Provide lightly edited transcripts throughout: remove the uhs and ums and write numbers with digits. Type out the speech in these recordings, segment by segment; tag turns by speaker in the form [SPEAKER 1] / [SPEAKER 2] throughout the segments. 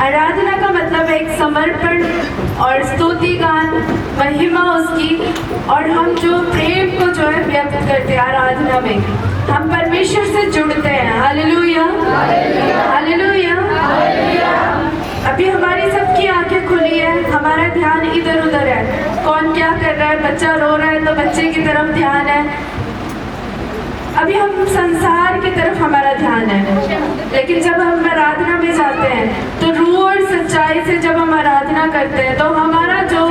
[SPEAKER 1] आराधना का मतलब है एक समर्पण और स्तुति गान, महिमा उसकी, और हम जो प्रेम को जो है व्यक्त करते हैं आराधना में, हम परमेश्वर से जुड़ते हैं। Hallelujah, hallelujah. अभी हमारी सबकी आंखें खुली है, हमारा ध्यान इधर उधर है, कौन क्या कर रहा है, बच्चा रो रहा है तो बच्चे की तरफ ध्यान है, अभी हम संसार की तरफ हमारा ध्यान है। लेकिन जब हम आराधना में जाते हैं तो रूह और सच्चाई से जब हम आराधना करते हैं तो हमारा जो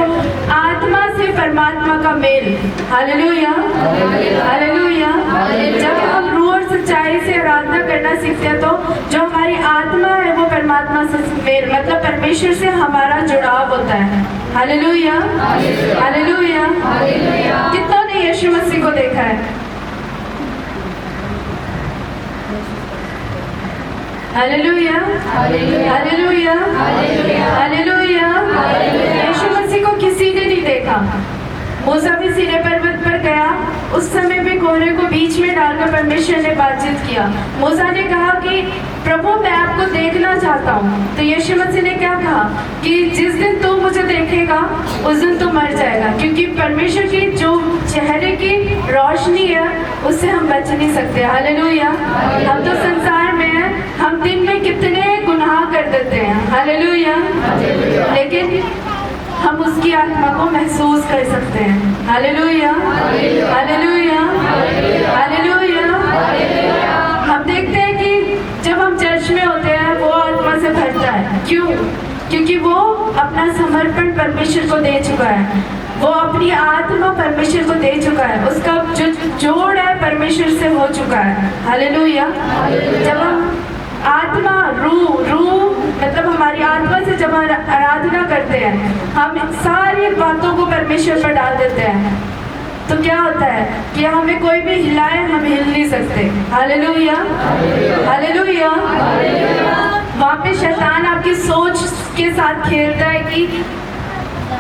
[SPEAKER 1] आत्मा से परमात्मा का मेल, हालेलुया, हालेलुया, जब हम रूह और सच्चाई से आराधना करना सीखते हैं तो जो हमारी आत्मा है वो परमात्मा से मेल, मतलब परमेश्वर से हमारा जुड़ाव होता है। Hallelujah, hallelujah. कितनों ने यीशु मसीह को देखा है? Hallelujah, hallelujah, hallelujah. Yeshu Masih को किसी ने नहीं देखा। मूसा भी सीनै पर्वत पर गया, उस समय भी कोहरे को बीच में डालकर परमेश्वर ने बातचीत किया। मूसा ने कहा कि प्रभु मैं आपको देखना चाहता हूँ, तो यीशु मसीह ने क्या कहा कि जिस दिन तू मुझे देखेगा उस दिन तू मर जाएगा, क्योंकि परमेश्वर की जो चेहरे की रोशनी है उससे हम बच नहीं सकते। हालेलुया। हम तो संसार में हैं, हम दिन में कितने गुनाह कर देते हैं, हालेलुया, लेकिन हम उसकी आत्मा को महसूस कर सकते हैं। Hallelujah, hallelujah, hallelujah. हम देखते हैं कि जब हम चर्च में होते हैं वो आत्मा से भरता है। क्यों? क्योंकि वो अपना समर्पण परमेश्वर को दे चुका है, वो अपनी आत्मा परमेश्वर को दे चुका है, उसका जो जोड़ है परमेश्वर से हो चुका है। हालेलुया। जब हम आत्मा, रूह मतलब हमारी आत्मा से जब आराधना करते हैं, हम सारी बातों को परमेश्वर पर डाल देते हैं, तो क्या होता है कि हमें कोई भी हिलाए हम हिल नहीं सकते। Hallelujah, hallelujah. वहाँ पे शैतान आपकी सोच के साथ खेलता है कि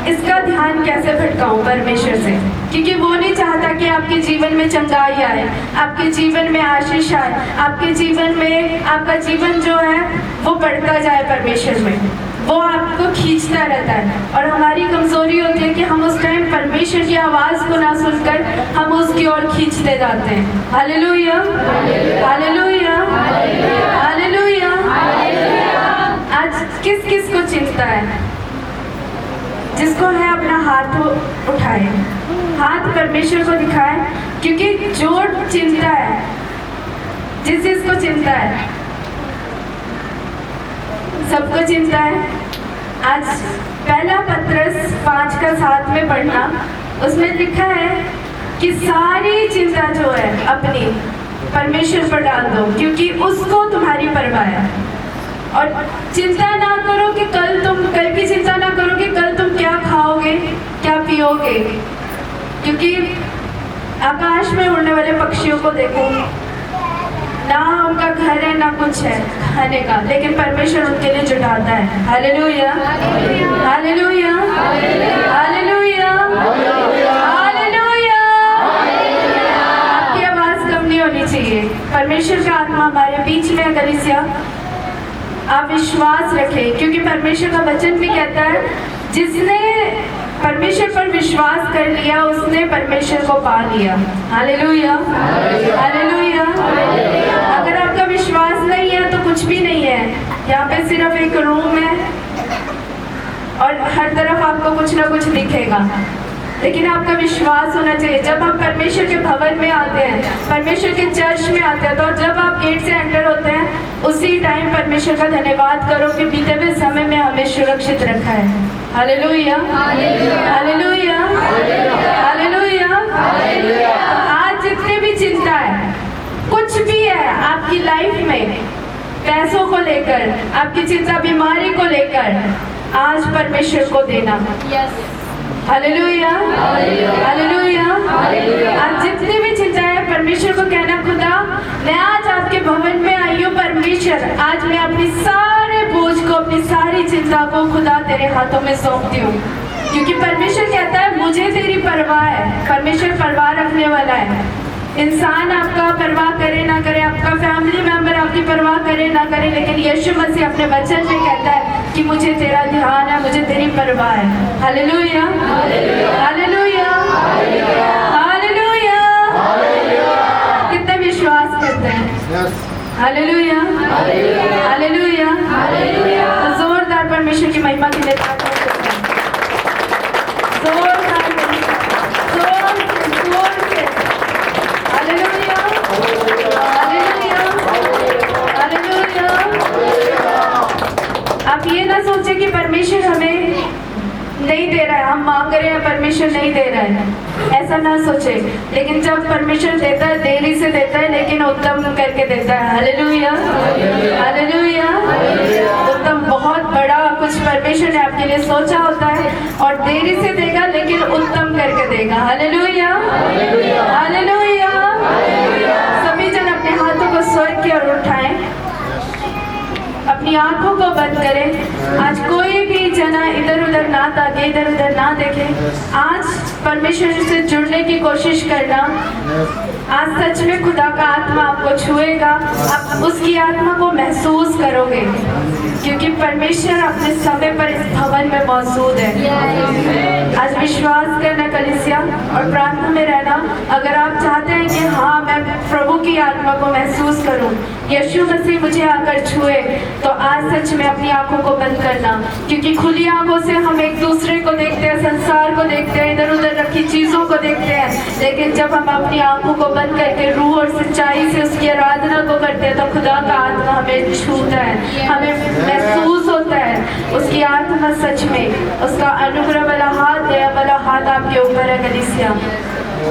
[SPEAKER 1] इसका ध्यान कैसे भटकाऊं परमेश्वर से, क्योंकि वो नहीं चाहता कि आपके जीवन में चंगाई आए, आपके जीवन में आशीष आए, आपके जीवन में आपका जीवन जो है वो बढ़ता जाए परमेश्वर में, वो आपको खींचता रहता है। और हमारी कमजोरी होती है कि हम उस टाइम परमेश्वर की आवाज़ को ना सुनकर हम उसकी ओर खींचते जाते हैं। Hallelujah, hallelujah, hallelujah. आज किस किस को चिंता है? जिसको है अपना हाथ उठाए, हाथ परमेश्वर को दिखाए, क्योंकि जो चिंता है, जिस जिसको चिंता है, सबको चिंता है। आज पहला पत्रस 5:7 में पढ़ना, उसमें लिखा है कि सारी चिंता जो है अपनी परमेश्वर पर डाल दो, क्योंकि उसको तुम्हारी परवाह है। और चिंता ना करो कि कल की चिंता ना करो कि कल तुम क्या खाओगे, क्या पियोगे, क्योंकि आकाश में उड़ने वाले पक्षियों को देखो, ना उनका घर है ना कुछ है खाने का, लेकिन परमेश्वर उनके लिए जुटाता है। Hallelujah, hallelujah, hallelujah, hallelujah. आपकी आवाज कम नहीं होनी चाहिए। परमेश्वर का आत्मा हमारे बीच में है। कलीसिया, आप विश्वास रखें, क्योंकि परमेश्वर का वचन भी कहता है जिसने परमेश्वर पर विश्वास कर लिया उसने परमेश्वर को पा लिया। Hallelujah, hallelujah. अगर आपका विश्वास नहीं है तो कुछ भी नहीं है। यहाँ पे सिर्फ एक रूम है और हर तरफ आपको कुछ ना कुछ दिखेगा, लेकिन आपका विश्वास होना चाहिए। जब हम परमेश्वर के भवन में आते हैं, परमेश्वर के चर्च में आते हैं, तो जब आप गेट से एंटर होते हैं उसी टाइम परमेश्वर का धन्यवाद करो कि बीते हुए समय में हमें सुरक्षित रखा है। Hallelujah, hallelujah, hallelujah. आज जितने भी चिंता है, कुछ भी है आपकी लाइफ में, पैसों को लेकर, आपकी चिंता बीमारी को लेकर, आज परमेश्वर को देना। Hallelujah, hallelujah. आज जितनी भी चिंता है परमेश्वर को कहना, खुदा मैं आज आपके भवन में आई हूँ परमेश्वर, आज मैं अपनी सारे बोझ को, अपनी सारी चिंता को खुदा तेरे हाथों में सौंपती हूँ, क्योंकि परमेश्वर कहता है मुझे तेरी परवाह है। परमेश्वर परवाह रखने वाला है। इंसान आपका परवाह करे ना करे, आपका फैमिली मेंबर आपकी परवाह करे ना करे, लेकिन यीशु मसीह अपने वचन में कहता है कि मुझे तेरा ध्यान है, मुझे तेरी परवाह है। Hallelujah, hallelujah, hallelujah. कितने विश्वास करते हैं? हालेलुया, हालेलुया, तो जोरदार परमेश्वर की महिमा के लिए जोरदार, जोर से हालेलुया, हालेलुया, हालेलुया। आप ये ना सोचे कि परमेश्वर हमें नहीं दे रहा है, हम मांग रहे हैं परमेश्वर नहीं दे रहा है, ऐसा ना सोचे। लेकिन जब परमेश्वर देता है देरी से देता है, लेकिन उत्तम करके देता है। Hallelujah, hallelujah. उत्तम, बहुत बड़ा कुछ परमेश्वर ने आपके लिए सोचा होता है और देरी से देगा लेकिन उत्तम करके देगा। Hallelujah, hallelujah. सभी जन अपने हाथों को स्वर्ग की ओर उठाएं, अपनी आंखों को बंद करें। आज कोई भी जना इधर उधर ना ताके, इधर उधर ना देखे। आज परमेश्वर से जुड़ने की कोशिश करना। आज सच में खुदा का आत्मा आपको छुएगा, आप उसकी आत्मा को महसूस करोगे, क्योंकि परमेश्वर अपने समय पर इस भवन में मौजूद है। आज विश्वास करना कलीसिया और प्रार्थना में रहना। अगर आप चाहते हैं कि हाँ मैं प्रभु की आत्मा को महसूस करूं, यीशु मसीह मुझे आकर छुए, तो आज सच में अपनी आंखों को बंद करना, क्योंकि खुली आंखों से हम एक दूसरे को देखते हैं, संसार को देखते हैं, इधर उधर रखी चीजों को देखते हैं। लेकिन जब हम अपनी आंखों को बंद करके रूह और सच्चाई से उसकी आराधना को करते हैं, तो खुदा का आत्मा हमें छूता है, हमें महसूस होता है उसकी आत्मा। सच में उसका अनुग्रह वाला हाथ, दया वाला हाथ आपके ऊपर है कलीसिया।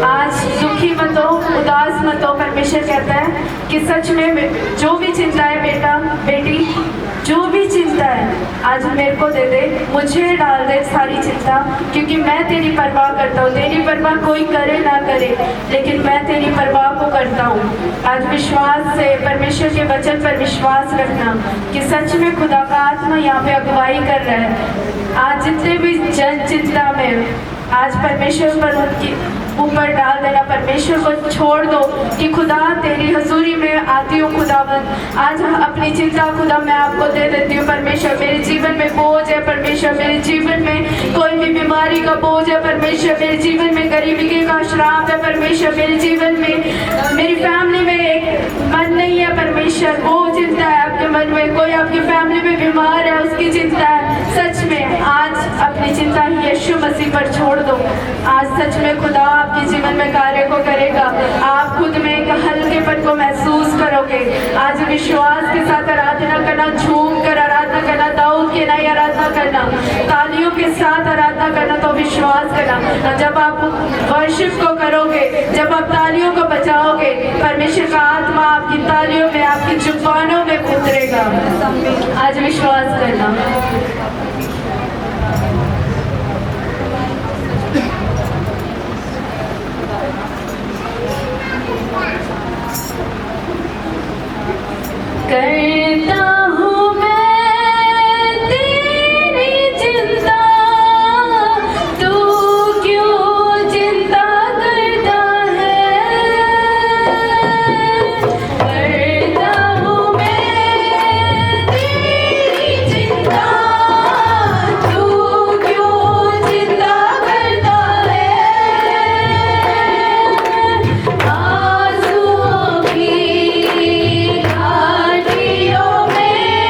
[SPEAKER 1] आज दुखी मत हो, उदास मत हो। परमेश्वर कहता है कि सच में जो भी चिंता है बेटा बेटी, जो भी चिंता है आज मेरे को दे दे, मुझे डाल दे सारी चिंता, क्योंकि मैं तेरी परवाह करता हूँ। तेरी परवाह कोई करे ना करे, लेकिन मैं तेरी परवाह को करता हूँ। आज विश्वास से परमेश्वर के वचन पर विश्वास रखना कि सच में खुदा का आत्मा यहाँ पे अगुवाई कर रहा है। आज जितने भी जन चिंता में, आज परमेश्वर पर उनकी ऊपर डाल देना, परमेश्वर को छोड़ दो कि खुदा तेरी हजूरी में आती हूँ। खुदावंद आज अपनी चिंता खुदा मैं आपको दे देती हूँ। परमेश्वर मेरे जीवन में बोझ है, परमेश्वर मेरे जीवन में कोई भी बीमारी का बोझ है, परमेश्वर मेरे जीवन में गरीबी का श्राप है, परमेश्वर मेरे जीवन में मेरी फैमिली में एक मन नहीं है, परमेश्वर वो चिंता है आपके मन में, कोई आपकी फैमिली में बीमार है उसकी चिंता है। सच में आज अपनी चिंता यीशु मसीह पर छोड़ दो। आज सच में खुदा आपके जीवन में कार्य को करेगा। आप खुद में एक हल्केपन को महसूस करोगे। आज विश्वास के साथ आराधना करना, झूम कर आराधना करना, दाऊद के नई आराधना करना, तालियों के साथ आराधना करना, तो विश्वास करना जब आप वर्शिप को करोगे, जब आप तालियों को बजाओगे, परमेश्वर का आत्मा आपकी तालियों में, आपकी जुबानों में उतरेगा। आज विश्वास करना। करता हूँ मैं तेरी चिंता, तू क्यों चिंता करता है। करता हूँ मैं तेरी चिंता, तू क्यों चिंता करता है। आंसुओं की घाटियों में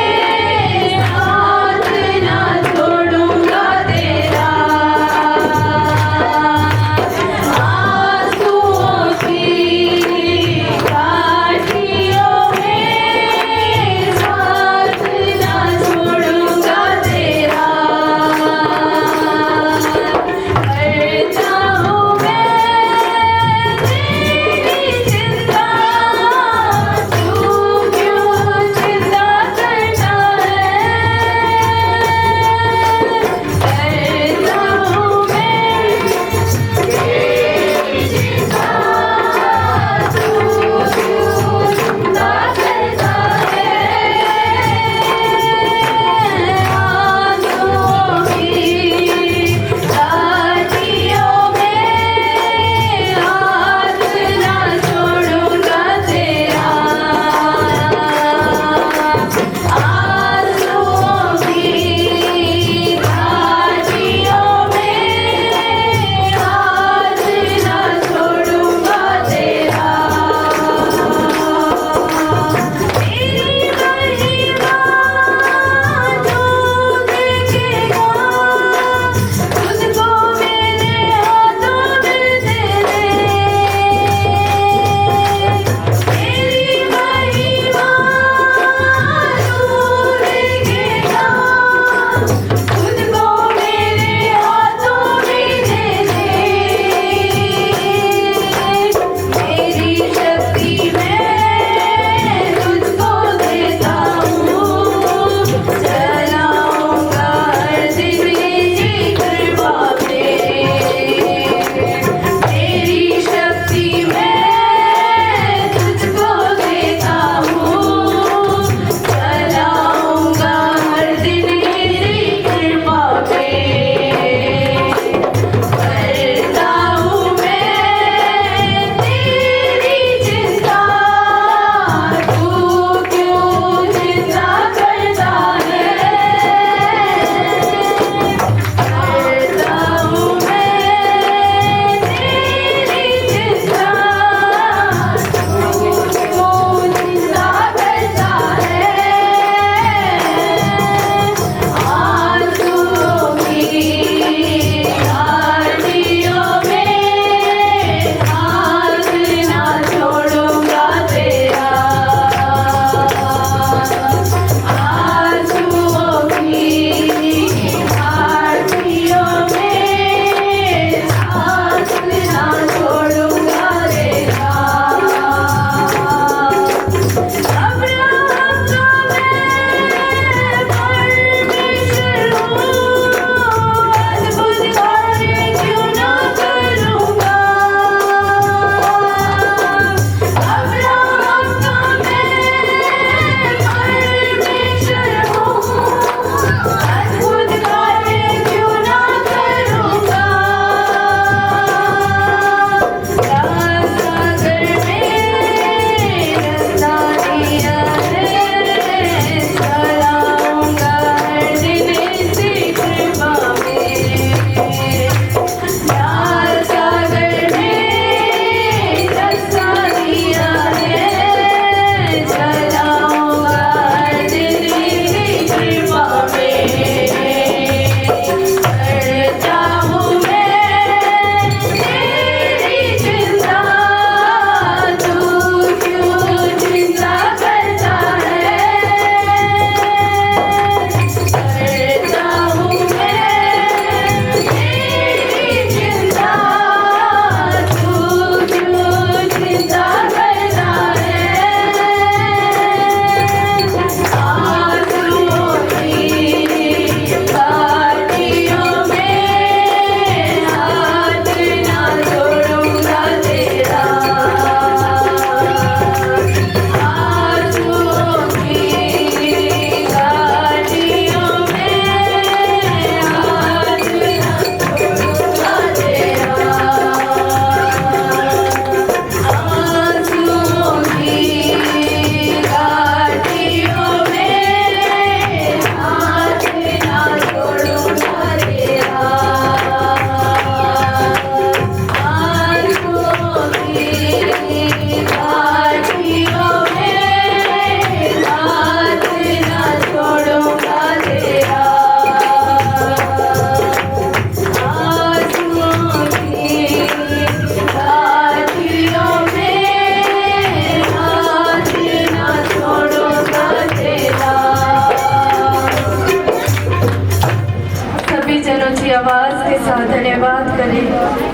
[SPEAKER 1] आवाज के साथ धन्यवाद करें।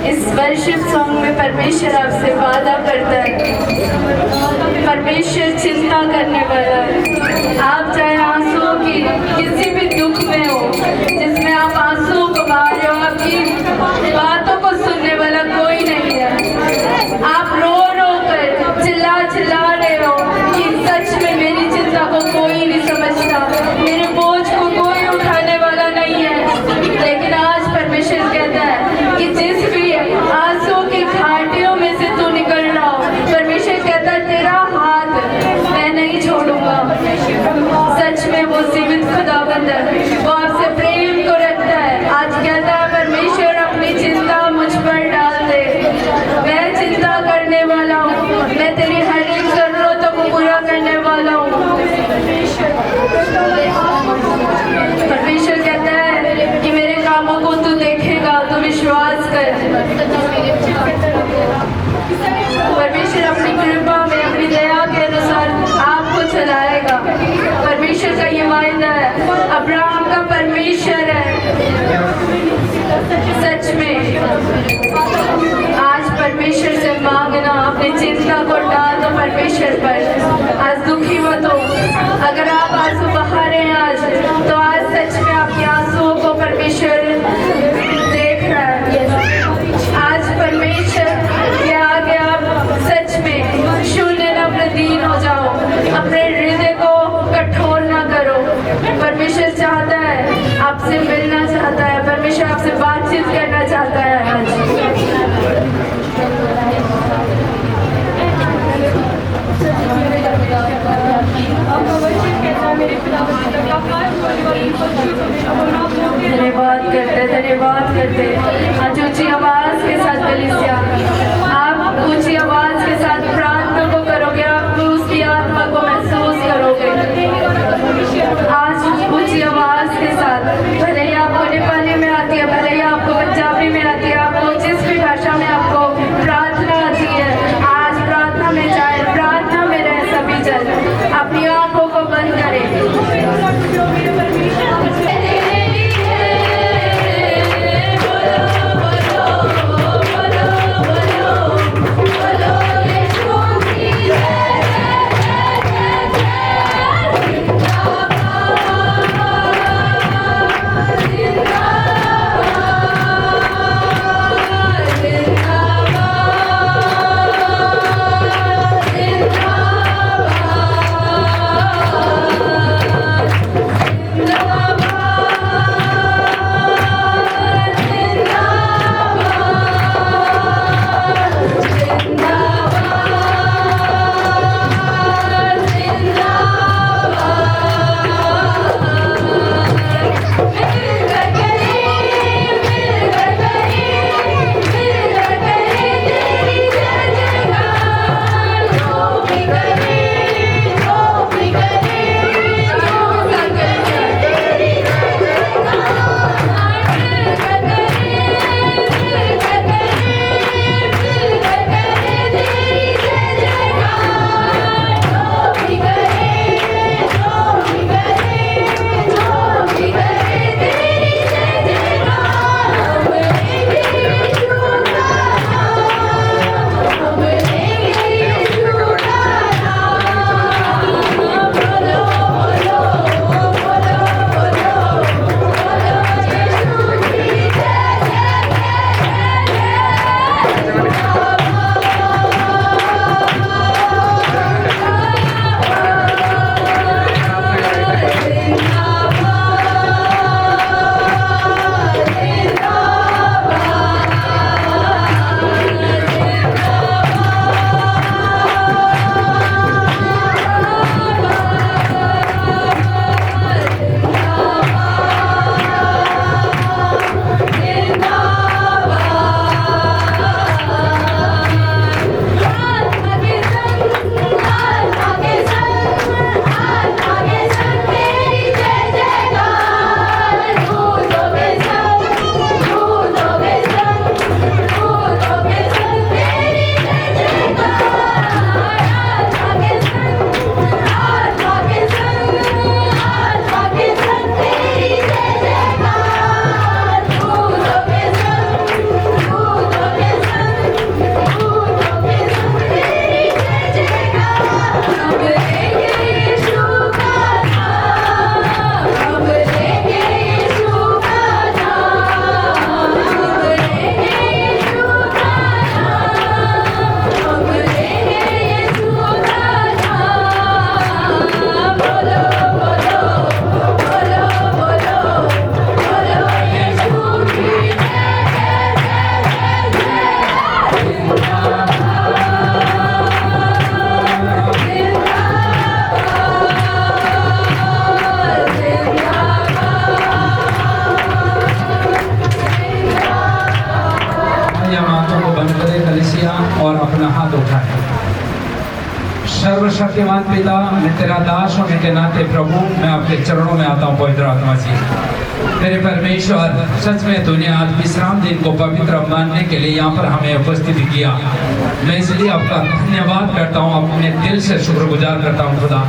[SPEAKER 1] इस वर्शिप सॉन्ग में परमेश्वर आपसे वादा करता है। परमेश्वर चिंता करने वाला है। आप चाहे आंसुओं की किसी भी दुख में हो, जिसमें आप आंसू को बहा रहे हो, आपकी बातों को सुनने वाला कोई नहीं है। आप रो रो कर चिल्ला चिल्ला रहे हो कि सच में मेरी चिंता को कोई नहीं समझता, मेरे बोझ को कोई उठाने वाला नहीं है। लेकिन आज परमेश्वर कहता है कि जिस भी आंसू की घाटियों में से तू निकल रहा हो, परमेश्वर कहता है तेरा हाथ मैं नहीं छोड़ूंगा। सच में वो जीवित खुदावंद है, वो आपसे प्रेम को रखता है। आज कहता है परमेश्वर अपनी चिंता मुझ पर डाल दे, मैं चिंता करने वाला हूँ, मैं तेरी हर एक जरूरतों को पूरा करने वाला हूँ। परमेश्वर कहता है कि मेरे कामों को तू देखेगा, तू विश्वास कर। परमेश्वर अपनी कृपा में अपनी दया के अनुसार आपको चलाएगा। परमेश्वर का ये वायदा है, अब्राहम का परमेश्वर है। सच में आज परमेश्वर से मांगना, अपनी चिंता को डाल दो परमेश्वर पर। आज दुखी मत हो। अगर आप आंसू बहा रहे हैं आज, तो आज सच में आपके आंसुओं को परमेश्वर देख रहा है। आज परमेश्वर के आगे आप सच में शून्य न प्रदीन हो जाओ, अपने हृदय को कठोर ना करो। परमेश्वर चाहता है, आपसे मिलना चाहता है, परमेश्वर आपसे बातचीत करना चाहता है। धन्यवाद करते आज ऊंची आवाज के साथ कलीसिया, आप ऊंची आवाज के साथ प्रार्थना को करोगे, आप उसकी आत्मा को महसूस करोगे। आज ऊंची आवाज के साथ, भले ही आपको नेपाली में आती है, भले ही आपको पंजाबी में आती है, आपको जिस भी भाषा में आपको प्रार्थना आती है, आज प्रार्थना में जाए, प्रार्थना में रहे सभी जन। अपनी आंखों को बंद करें।
[SPEAKER 2] सर्वशक्तिमान पिता, मैं तेरा दास होने के नाते प्रभु मैं आपके चरणों में आता हूँ पवित्र आत्मा जी। मेरे परमेश्वर, सच में तूने आज विश्राम दिन को पवित्र मानने के लिए यहाँ पर हमें उपस्थित किया। मैं इसलिए आपका धन्यवाद करता हूँ, अपने दिल से शुक्रगुजार करता हूँ खुदा।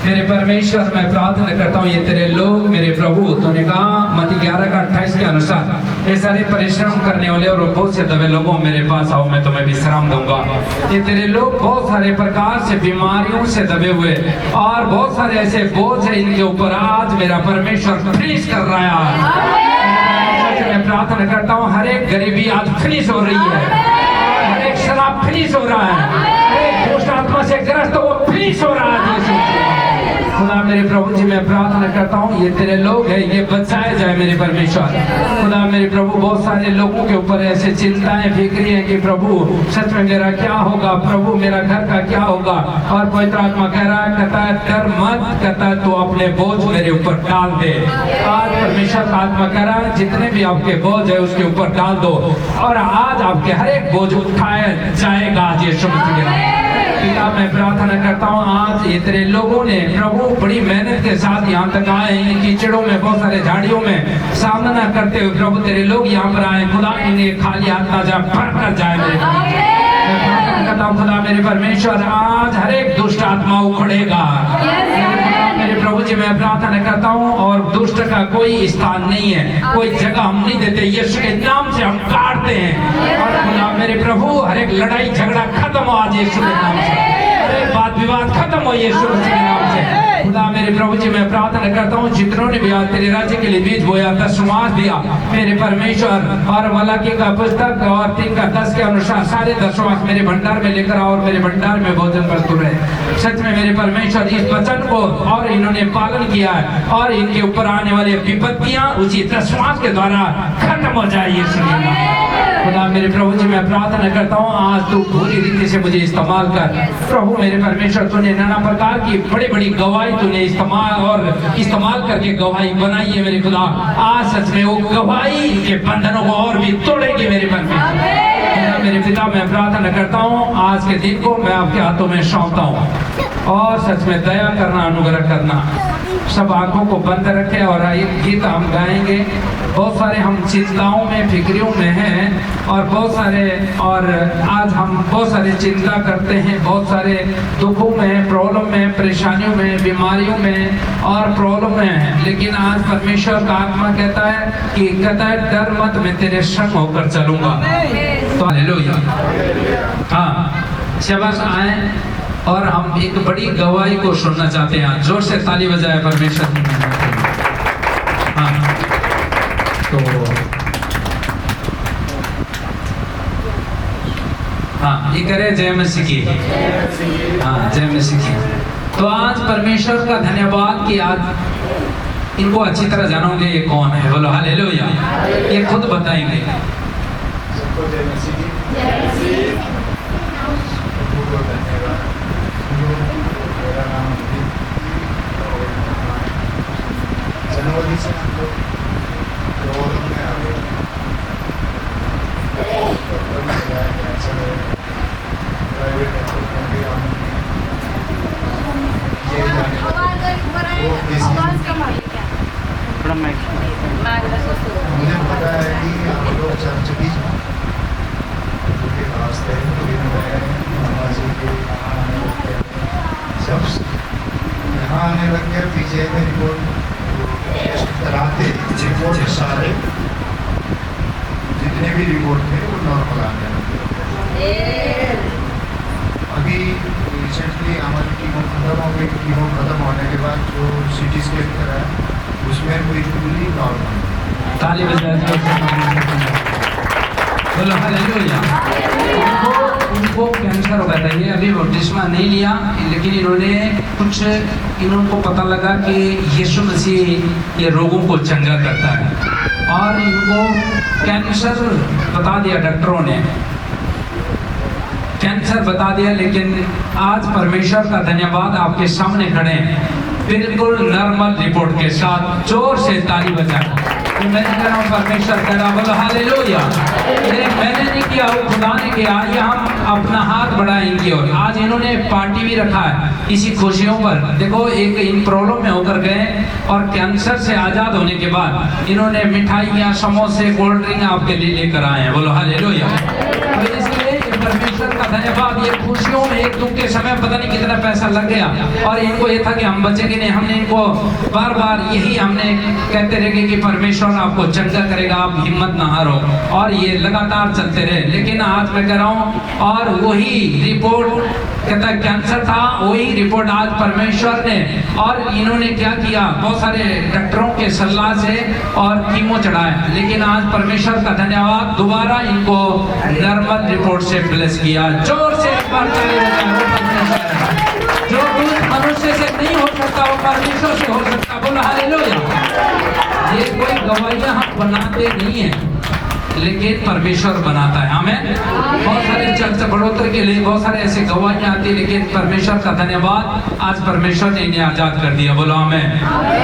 [SPEAKER 2] मेरे परमेश्वर, मैं प्रार्थना करता हूँ ये तेरे लोग मेरे प्रभु, तूने कहा मत्ती 11:28 के अनुसार ये सारे परिश्रम करने वाले और बहुत से दबे लोगों मेरे पास आओ, मैं तुम्हें विश्राम दूंगा। ये तेरे लोग बहुत सारे प्रकार से बीमारियों से दबे हुए और बहुत सारे ऐसे बोझ है इनके ऊपर, आज मेरा परमेश्वर फिनिश कर रहा है। मैं प्रार्थना करता हूँ हर एक गरीबी आज फिनिश हो रही है, हर एक शराब फिनिश हो रहा है, हर एक दुष्ट आत्मा से ग्रस्त वो फिनिश हो रहा है। खुदा मेरे प्रभु जी, मैं प्रार्थना करता हूँ ये तेरे लोग हैं, ये बचाए जाए मेरे परमेश्वर। खुदा मेरे प्रभु, बहुत सारे लोगों के ऊपर ऐसे चिंताएं फिक्री हैं कि प्रभु सच में मेरा क्या होगा, प्रभु मेरा घर का क्या होगा। और पवित्र आत्मा कह रहा है, कहता है डर मत, कहता है तो अपने बोझ मेरे ऊपर डाल दे। आज परमेश्वर का आत्मा कह रहा है जितने भी आपके बोझ है उसके ऊपर डाल दो और आज आपके हर एक बोझ उठाया जाएगा आज यीशु मसीह के नाम। पिता मैं प्रार्थना करता हूँ आज ये तेरे लोगों ने प्रभु बड़ी मेहनत के साथ यहाँ तक आए, इन कीचड़ों में बहुत सारे झाड़ियों में सामना करते हुए प्रभु तेरे लोग यहाँ पर आए। खुदा इन्हें खाली हाथ ना जाए, भर कर जाए मेरे करता हूँ खुदा मेरे परमेश्वर, आज हर एक दुष्ट आत्मा उखड़ेगा मेरे प्रभु जी। मैं प्रार्थना करता हूँ और दुष्ट का कोई स्थान नहीं है, कोई जगह हम नहीं देते, यीशु के नाम से हम काटते हैं। और खुदा मेरे प्रभु हर एक लड़ाई झगड़ा खत्म हो आज यीशु के नाम से, हर एक बात विवाद खत्म हो यीशु के नाम से। खुदा मेरे प्रभु जी मैं प्रार्थना करता हूँ जितनों ने भी आज तेरे राज्य के लिए बीज बोया, दशमांश दिया मेरे परमेश्वर, और मलाकी का पुस्तक और 3:10 के अनुसार सारे दशमांश मेरे भंडार में लेकर आओ और मेरे भंडार में भोजन प्रस्तुत है। सच में मेरे परमेश्वर इस वचन को और इन्होंने पालन किया है और इनके ऊपर आने वाली विपत्तियां उसी दशमांश के द्वारा खत्म हो जाए यीशु के नाम। खुदा मेरे प्रभु जी मैं प्रार्थना करता हूँ आज तू पूरी रीति से मुझे इस्तेमाल कर प्रभु मेरे परमेश्वर। तूने नाना प्रकार की बड़ी बड़ी गवाही तूने इस्तेमाल करके गवाही बनाई है मेरे खुदा। आज सच में वो गवाही के बंधनों को और भी तोड़ेगी मेरे परमेश्वर। मेरे पिता मैं प्रार्थना करता हूँ आज के दिन को मैं आपके हाथों में सौंपता हूँ और सच में दया करना, अनुग्रह करना। सब आंखों को बंद रखे और एक गीत हम गाएंगे। बहुत सारे हम चिंताओं में फिक्रियों में हैं और बहुत सारे और आज हम बहुत सारे चिंता करते हैं, बहुत सारे दुखों में, प्रॉब्लम में, परेशानियों में, बीमारियों में और प्रॉब्लम में हैं। लेकिन आज परमेश्वर का आत्मा कहता है डर मत, मैं तेरे संग होकर चलूंगा। तो हालेलुया। हाँ शाबाश, आए और हम एक बड़ी गवाही को सुनना चाहते हैं। जोर से ताली बजाए परमेश्वर की। हाँ तो हाँ ये करे जय मसीह की। हाँ जय मसीह की। तो आज परमेश्वर का धन्यवाद कि आज इनको अच्छी तरह जानोगे ये कौन है। बोलो हालेलुया। ये खुद बताएंगे।
[SPEAKER 3] जनवरी से हम लोग प्रॉब्लम में आ गए, प्राइवेट मुझे पता है कि आप लोग चर्च भी रास्ते जब यहाँ आने लग गया पीछे में रिपोर्ट कराते रिपोर्ट सारे जितने भी रिपोर्ट थे वो नॉर्मल आने लगे। अभी रिसेंटली हमारी कीमो खत्म हो गई। कीमो खत्म होने के बाद जो CT स्कैन कराया उसमें बिल्कुल नॉर्मल।
[SPEAKER 2] ताली बोलो हालेलुया। उनको कैंसर हो गया था, ये अभी बपतिस्मा नहीं लिया, लेकिन इनको पता लगा कि यीशु मसीह ये रोगों को चंगा करता है और इनको कैंसर बता दिया डॉक्टरों ने, कैंसर बता दिया। लेकिन आज परमेश्वर का धन्यवाद आपके सामने खड़े हैं बिल्कुल नॉर्मल रिपोर्ट के साथ। जोर से ताली बजाएं। कि मैं कह रहा हूँ परमेश्वर करा, बोलो हालेलुया। ये मैंने नहीं किया, वो खुदा ने किया। ये हम अपना हाथ बढ़ाएं इनकी ओर। आज इन्होंने पार्टी भी रखा है इसी खुशियों पर। देखो, एक इन प्रॉब्लम में होकर गए और कैंसर से आजाद होने के बाद इन्होंने मिठाइयाँ, समोसे, कोल्ड ड्रिंक आपके लिए लेकर आए हैं। बोलो हालेलुया। तो इसलिए परमेश्वर का धन्यवाद। ये खुशियों में एक दुख के समय पता नहीं कितना पैसा लग गया और इनको ये था कि हम बचेंगे नहीं। हमने इनको बार बार यही हमने कहते रहे कि परमेश्वर आपको चंगा करेगा, आप हिम्मत ना हारो, और ये लगातार चलते रहे। लेकिन आज मैं कह रहा हूँ, और वही रिपोर्ट कहता है कैंसर था, वही रिपोर्ट आज परमेश्वर ने, और इन्होंने क्या किया, बहुत सारे डॉक्टरों के सलाह से और कीमो चढ़ाए, लेकिन आज परमेश्वर का धन्यवाद, दोबारा इनको नॉर्मल रिपोर्ट से ब्लेस किया। जोर से एक बार ताली बजाएं। जो कुछ मनुष्य से नहीं हो सकता वो परमेश्वर से हो सकता। बोलो हालेलुया। ये कोई गवाहियां हम बनाते नहीं है, लेकिन परमेश्वर बनाता है। आमीन। बहुत सारे चर्च बढ़ोतरी के लिए बहुत सारे ऐसे गवाहियां आती है, लेकिन परमेश्वर का धन्यवाद, आज परमेश्वर ने इन्हें आजाद कर दिया। बोलो आमीन।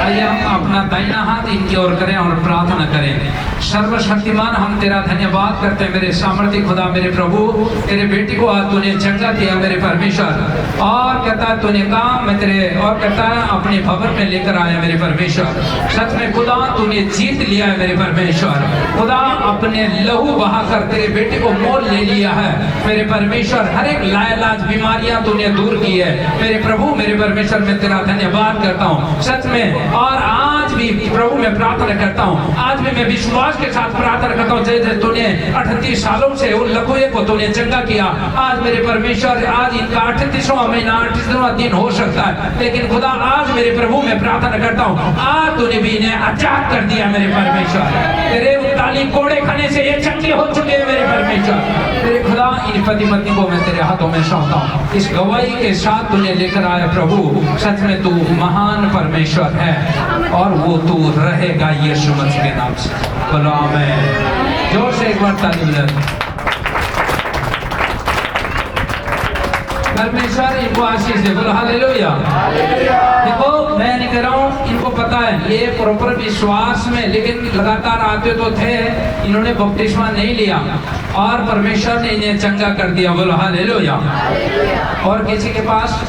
[SPEAKER 2] आइए हम अपना दाहिना हाथ इनकी ओर करें और प्रार्थना करें। सर्वशक्तिमान, हम तेरा धन्यवाद करते हैं मेरे सामर्थ्य खुदा, मेरे प्रभु। तेरे बेटी को आज तूने चंगा किया मेरे परमेश्वर, और कहता है तूने कहा मैं तेरे, और कहता है अपने भवन में लेकर आया मेरे परमेश्वर। सच में खुदा तूने जीत लिया है मेरे परमेश्वर। खुदा अपने लहू बहाकर तेरे बेटे को मोल ले लिया है मेरे परमेश्वर। हर एक लाइलाज बीमारियां तूने दूर की है मेरे प्रभु, मेरे परमेश्वर। मैं तेरा धन्यवाद करता हूँ सच में। और आज भी प्रभु मैं प्रार्थना करता हूँ, आज भी मैं विश्वास के साथ प्रार्थना करता हूँ, जैसे तूने 38 सालों से उन लखोए को तूने चंगा किया, आज मेरे परमेश्वर, आज इनका 38वां महीना, 38वां दिन हो सकता है, लेकिन खुदा आज मेरे प्रभु मैं प्रार्थना करता हूँ, आज तूने भी इन्हें आजाद कर दिया मेरे परमेश्वर। तेरे उताली कोड़े खाने से ये चंगे हो चुके हैं मेरे परमेश्वर। तेरे खुदा इन पति पत्नी को मैं तेरे हाथों में सौंपता हूँ। इस गवाही के साथ तूने लेकर आया प्रभु, सच में तू महान परमेश्वर है और वो तू रहेगा यीशु मसीह के नाम से। बोलो आमीन। जोर से एक बार ताली बजाओ। परमेश्वर इनको आशीष दे। बोलो हालेलुया। देखो, मैं नहीं कह रहा हूँ, इनको पता है ये प्रॉपर विश्वास में, लेकिन लगातार आते तो थे, इन्होंने बपतिस्मा नहीं लिया और परमेश्वर ने इन्हें चंगा कर दिया। बोलो हालेलुया। और किसी के पास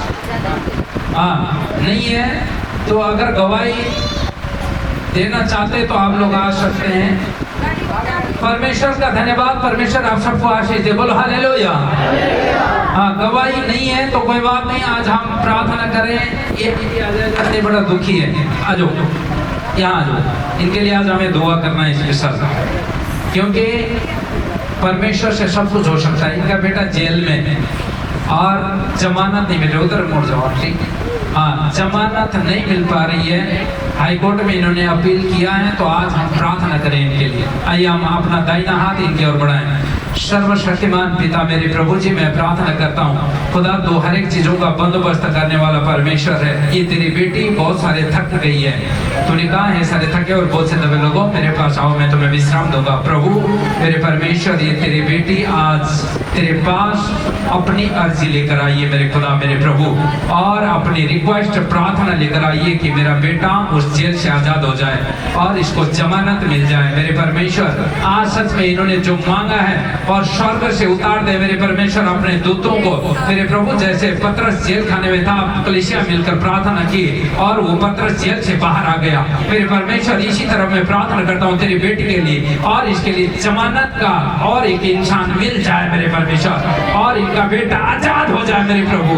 [SPEAKER 2] नहीं है तो अगर गवाही देना चाहते तो आप लोग आ सकते हैं। परमेश्वर का धन्यवाद। परमेश्वर आप सबको आशीष दे। बोलो हालेलुया। गवाही नहीं है तो कोई बात नहीं, आज हम प्रार्थना करें। ये दीदी आ जाए, बड़ा दुखी है, आ जाओ यहाँ आ जाओ। इनके लिए आज हमें दुआ करना है स्पेशल, क्योंकि परमेश्वर से सब कुछ हो सकता है। इनका बेटा जेल में है और जमानत नहीं मिल रही, उधर मुड़ जाओ, ठीक। जमानत नहीं मिल पा रही है, हाई कोर्ट में इन्होंने अपील किया है, तो आज हम प्रार्थना करें इनके लिए। आइए हम अपना दाहिना हाथ इनकी ओर बढ़ाएं। सर्वशक्तिमान पिता मेरे प्रभु जी, मैं प्रार्थना करता हूँ खुदा, तो हर एक चीजों का बंदोबस्त करने वाला परमेश्वर है। ये तेरी बेटी बहुत सारे थक गई है, तूने कहा है सारे थके और बहुत से दबे लोगों मेरे पास आओ, मैं तुम्हें विश्राम दूंगा। प्रभु मेरे परमेश्वर, ये तेरी बेटी आज तेरे पास अपनी अर्जी लेकर आई है मेरे खुदा, मेरे प्रभु, और अपनी रिक्वेस्ट प्रार्थना लेकर आई है कि मेरा बेटा उस जेल से आजाद हो जाए और इसको जमानत मिल जाए मेरे परमेश्वर। आज सच में इन्होंने जो मांगा है और स्वर्ग से उतार दे मेरे परमेश्वर अपने दूतों को मेरे प्रभु। जैसे पतरस जेल खाने में था, कलीसिया मिलकर प्रार्थना की और वो पतरस जेल से बाहर आ गया मेरे परमेश्वर। इसी तरह मैं प्रार्थना करता हूँ तेरी बेटी के लिए, और इसके लिए जमानत का और एक इंसान मिल जाए मेरे परमेश्वर, और इनका बेटा आजाद हो जाए मेरे प्रभु,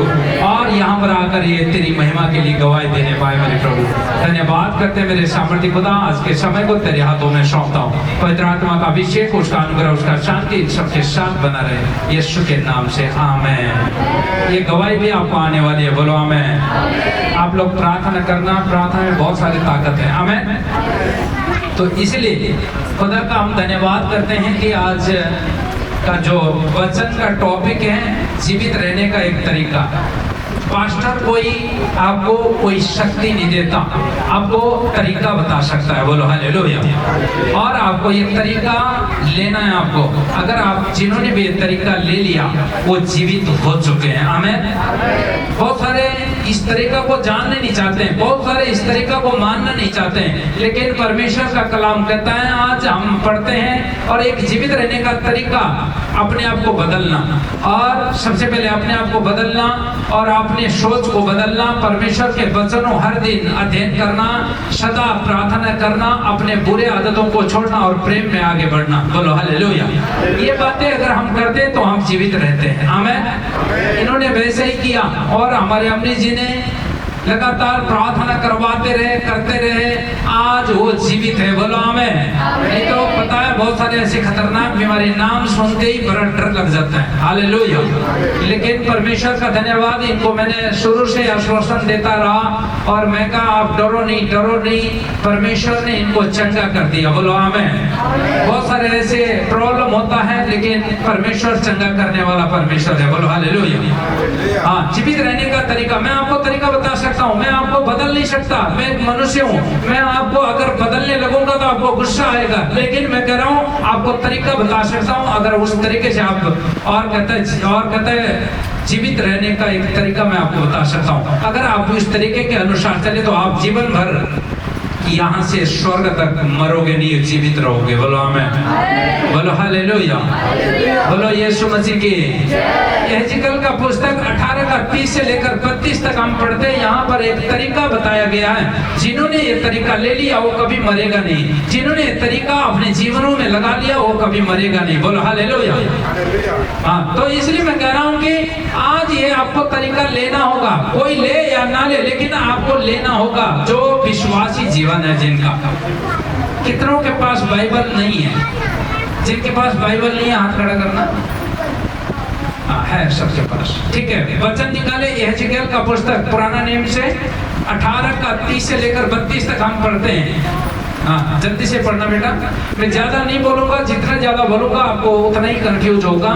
[SPEAKER 2] और यहाँ पर आकर ये तेरी महिमा के लिए गवाही देने पाए मेरे प्रभु। धन्यवाद करते मेरे सामर्थ्य खुदा, आज के समय को तेरे हाथों में सौंपता हूँ। पवित्र आत्मा का अभिषेक, उसका अनुग्रह, उसका शांति सबके साथ बना रहे यीशु के नाम से, आमेन। ये गवाही भी आपको आने वाली है। बोलो आमेन। आप लोग प्रार्थना करना, प्रार्थना में बहुत सारी ताकत है। आमेन। तो इसलिए खुदा का हम धन्यवाद करते हैं कि आज का जो वचन का टॉपिक है जीवित रहने का एक तरीका, पास्टर कोई आपको कोई शक्ति नहीं देता, आपको तरीका बता सकता है। बोलो हालेलुया। और आपको ये तरीका लेना है आपको। अगर आप जिन्होंने भी ये तरीका ले लिया वो जीवित हो चुके हैं। आमीन। बहुत सारे इस तरीका को जानने नहीं चाहते हैं, बहुत सारे इस तरीका को मानना नहीं चाहते हैं, लेकिन परमेश्वर का कलाम कहता है, आज हम पढ़ते हैं, और एक जीवित रहने का तरीका अपने आप को बदलना, और सबसे पहले अपने आप को बदलना और अपने सोच को बदलना, परमेश्वर के वचनों हर दिन अध्ययन करना, सदा प्रार्थना करना, अपने बुरे आदतों को छोड़ना और प्रेम में आगे बढ़ना। बोलो हालेलुया। ये बातें अगर हम करते तो हम जीवित रहते हैं। आमीन। इन्होंने वैसे ही किया और हमारे अम्मी जी ने लगातार प्रार्थना करवाते रहे, करते रहे, आज वो जीवित है। बोलो आमीन। नहीं तो पता है बहुत सारे ऐसे खतरनाक बीमारी नाम सुनते ही बड़ा डर लग जाता है। हालेलुया। लेकिन परमेश्वर का धन्यवाद, इनको मैंने शुरू से आश्वासन देता रहा और मैं कहा आप डरो नहीं, डरो नहीं, परमेश्वर ने इनको चंगा कर दिया। बोलो आमीन। बहुत सारे ऐसे प्रॉब्लम होता है लेकिन परमेश्वर चंगा करने वाला परमेश्वर है। बोलो हालेलुया। हाँ, जीवित रहने का तरीका मैं आपको तरीका बता सकता हूँ, मैं आपको बदल नहीं सकता, मैं एक मनुष्य हूँ, मैं आपको अगर बदलने लगूंगा तो आपको गुस्सा आएगा, लेकिन मैं कह रहा हूँ आपको तरीका बता सकता हूँ, अगर उस तरीके से आप और कहते हैं जीवित रहने का एक तरीका मैं आपको बता सकता हूँ। अगर आप इस तरीके के अनुसार चले तो आप जीवन भर यहाँ से स्वर्ग तक मरोगे नहीं, जीवित रहोगे। बोलो आमीन। बोलो हालेलुया। बोलो यीशु मसीह की। यहेजकेल का पुस्तक 18 का 30 से लेकर 32 तक हम पढ़ते हैं। यहाँ पर एक तरीका बताया गया है, जिन्होंने ये तरीका ले लिया वो कभी मरेगा नहीं, जिन्होंने ये तरीका अपने जीवनों में लगा लिया वो कभी मरेगा नहीं। बोलो हालेलुया। हाँ, तो इसलिए मैं कह रहा हूँ कि आज ये आपको तरीका लेना होगा, कोई ले या ना ले, लेकिन आपको लेना होगा। जो विश्वासी जीवन है जिनका, कितनों के पास बाइबल नहीं है? जिनके पास बाइबल नहीं है हाथ खड़ा करना। है सबके पास, ठीक है। वचन निकाले यहेजकेल का पुस्तक पुराना नियम से 18 का 30 से लेकर 32 तक हम पढ़ते हैं। हाँ, जल्दी से पढ़ना बेटा। मैं ज्यादा नहीं बोलूंगा, जितना ज्यादा बोलूंगा आपको उतना ही कंफ्यूज होगा,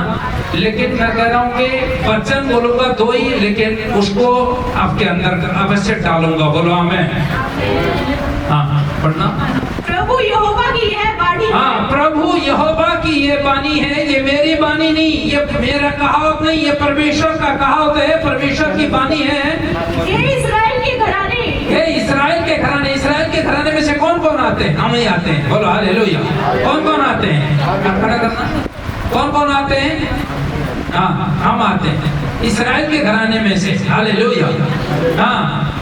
[SPEAKER 2] लेकिन मैं कह रहा हूँ कि वचन बोलूंगा 2 ही, लेकिन उसको आपके अंदर अवश्य डालूंगा। बोलो आमीन। हाँ, पढ़ना।
[SPEAKER 1] प्रभु यहोवा की यह वाणी है।
[SPEAKER 2] हाँ, प्रभु यहोवा की ये वाणी है, ये मेरी वाणी नहीं, ये मेरा कहावत नहीं, ये परमेश्वर का कहावत है, परमेश्वर की वाणी है।
[SPEAKER 1] हे इस्राएल के घराने,
[SPEAKER 2] हे इस्राएल के घराने। इस्राएल के घराने में से कौन कौन आते हैं? हम ही आते हैं। बोलो हालेलुया। कौन कौन आते हैं? खड़ा करना। कौन कौन आते हैं? हाँ, हम आते हैं इस्राएल के घराने में से। हालेलुया। हाँ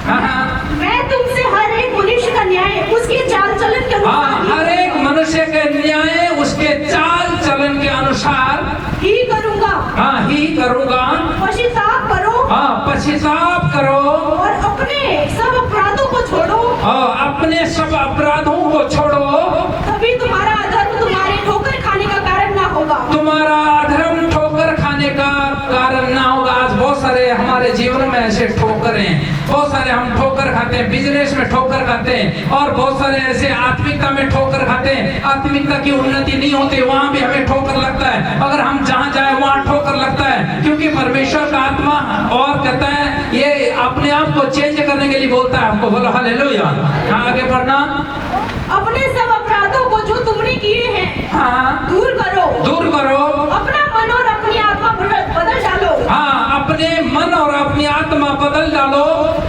[SPEAKER 2] हाँ हाँ।
[SPEAKER 1] मैं तुमसे हर एक मनुष्य का न्याय उसके चाल चलन के
[SPEAKER 2] हाँ,
[SPEAKER 1] अनुसार
[SPEAKER 2] हर एक मनुष्य के न्याय उसके चाल चलन के अनुसार
[SPEAKER 1] ही करूंगा।
[SPEAKER 2] हाँ, ही करूंगा।
[SPEAKER 1] पश्चाताप करो।
[SPEAKER 2] हाँ, पश्चाताप करो
[SPEAKER 1] और अपने सब अपराधों को छोड़ो।
[SPEAKER 2] हाँ, अपने सब अपराधों को छोड़ो,
[SPEAKER 1] तभी तुम्हारा अधर्म तुम्हारे ठोकर खाने का कारण ना होगा।
[SPEAKER 2] तुम्हारा अधर्म ठोकर खाने का कारण ना होगा। आज बहुत सारे हमारे जीवन में ऐसे ठोकर हैं, बहुत सारे हम ठोकर खाते हैं, बिजनेस में ठोकर खाते हैं, और बहुत सारे ऐसे आत्मिकता में ठोकर खाते हैं। आत्मिकता की उन्नति नहीं होती, वहां भी हमें ठोकर लगता है। अगर हम जहां जाए वहां ठोकर लगता है, क्योंकि परमेश्वर का आत्मा और कहता है ये अपने आप को चेंज करने के लिए बोलता है हमको। बोलो हालेलुया। हाँ, आगे बढ़ना।
[SPEAKER 1] अपने सब अपराधों को जो तुमने किए हैं,
[SPEAKER 2] हाँ,
[SPEAKER 1] दूर करो।
[SPEAKER 2] दूर करो।
[SPEAKER 1] अपना मन और अपनी आत्मा बदल डालो।
[SPEAKER 2] हाँ, अपने मन और अपनी आत्मा बदल डालो।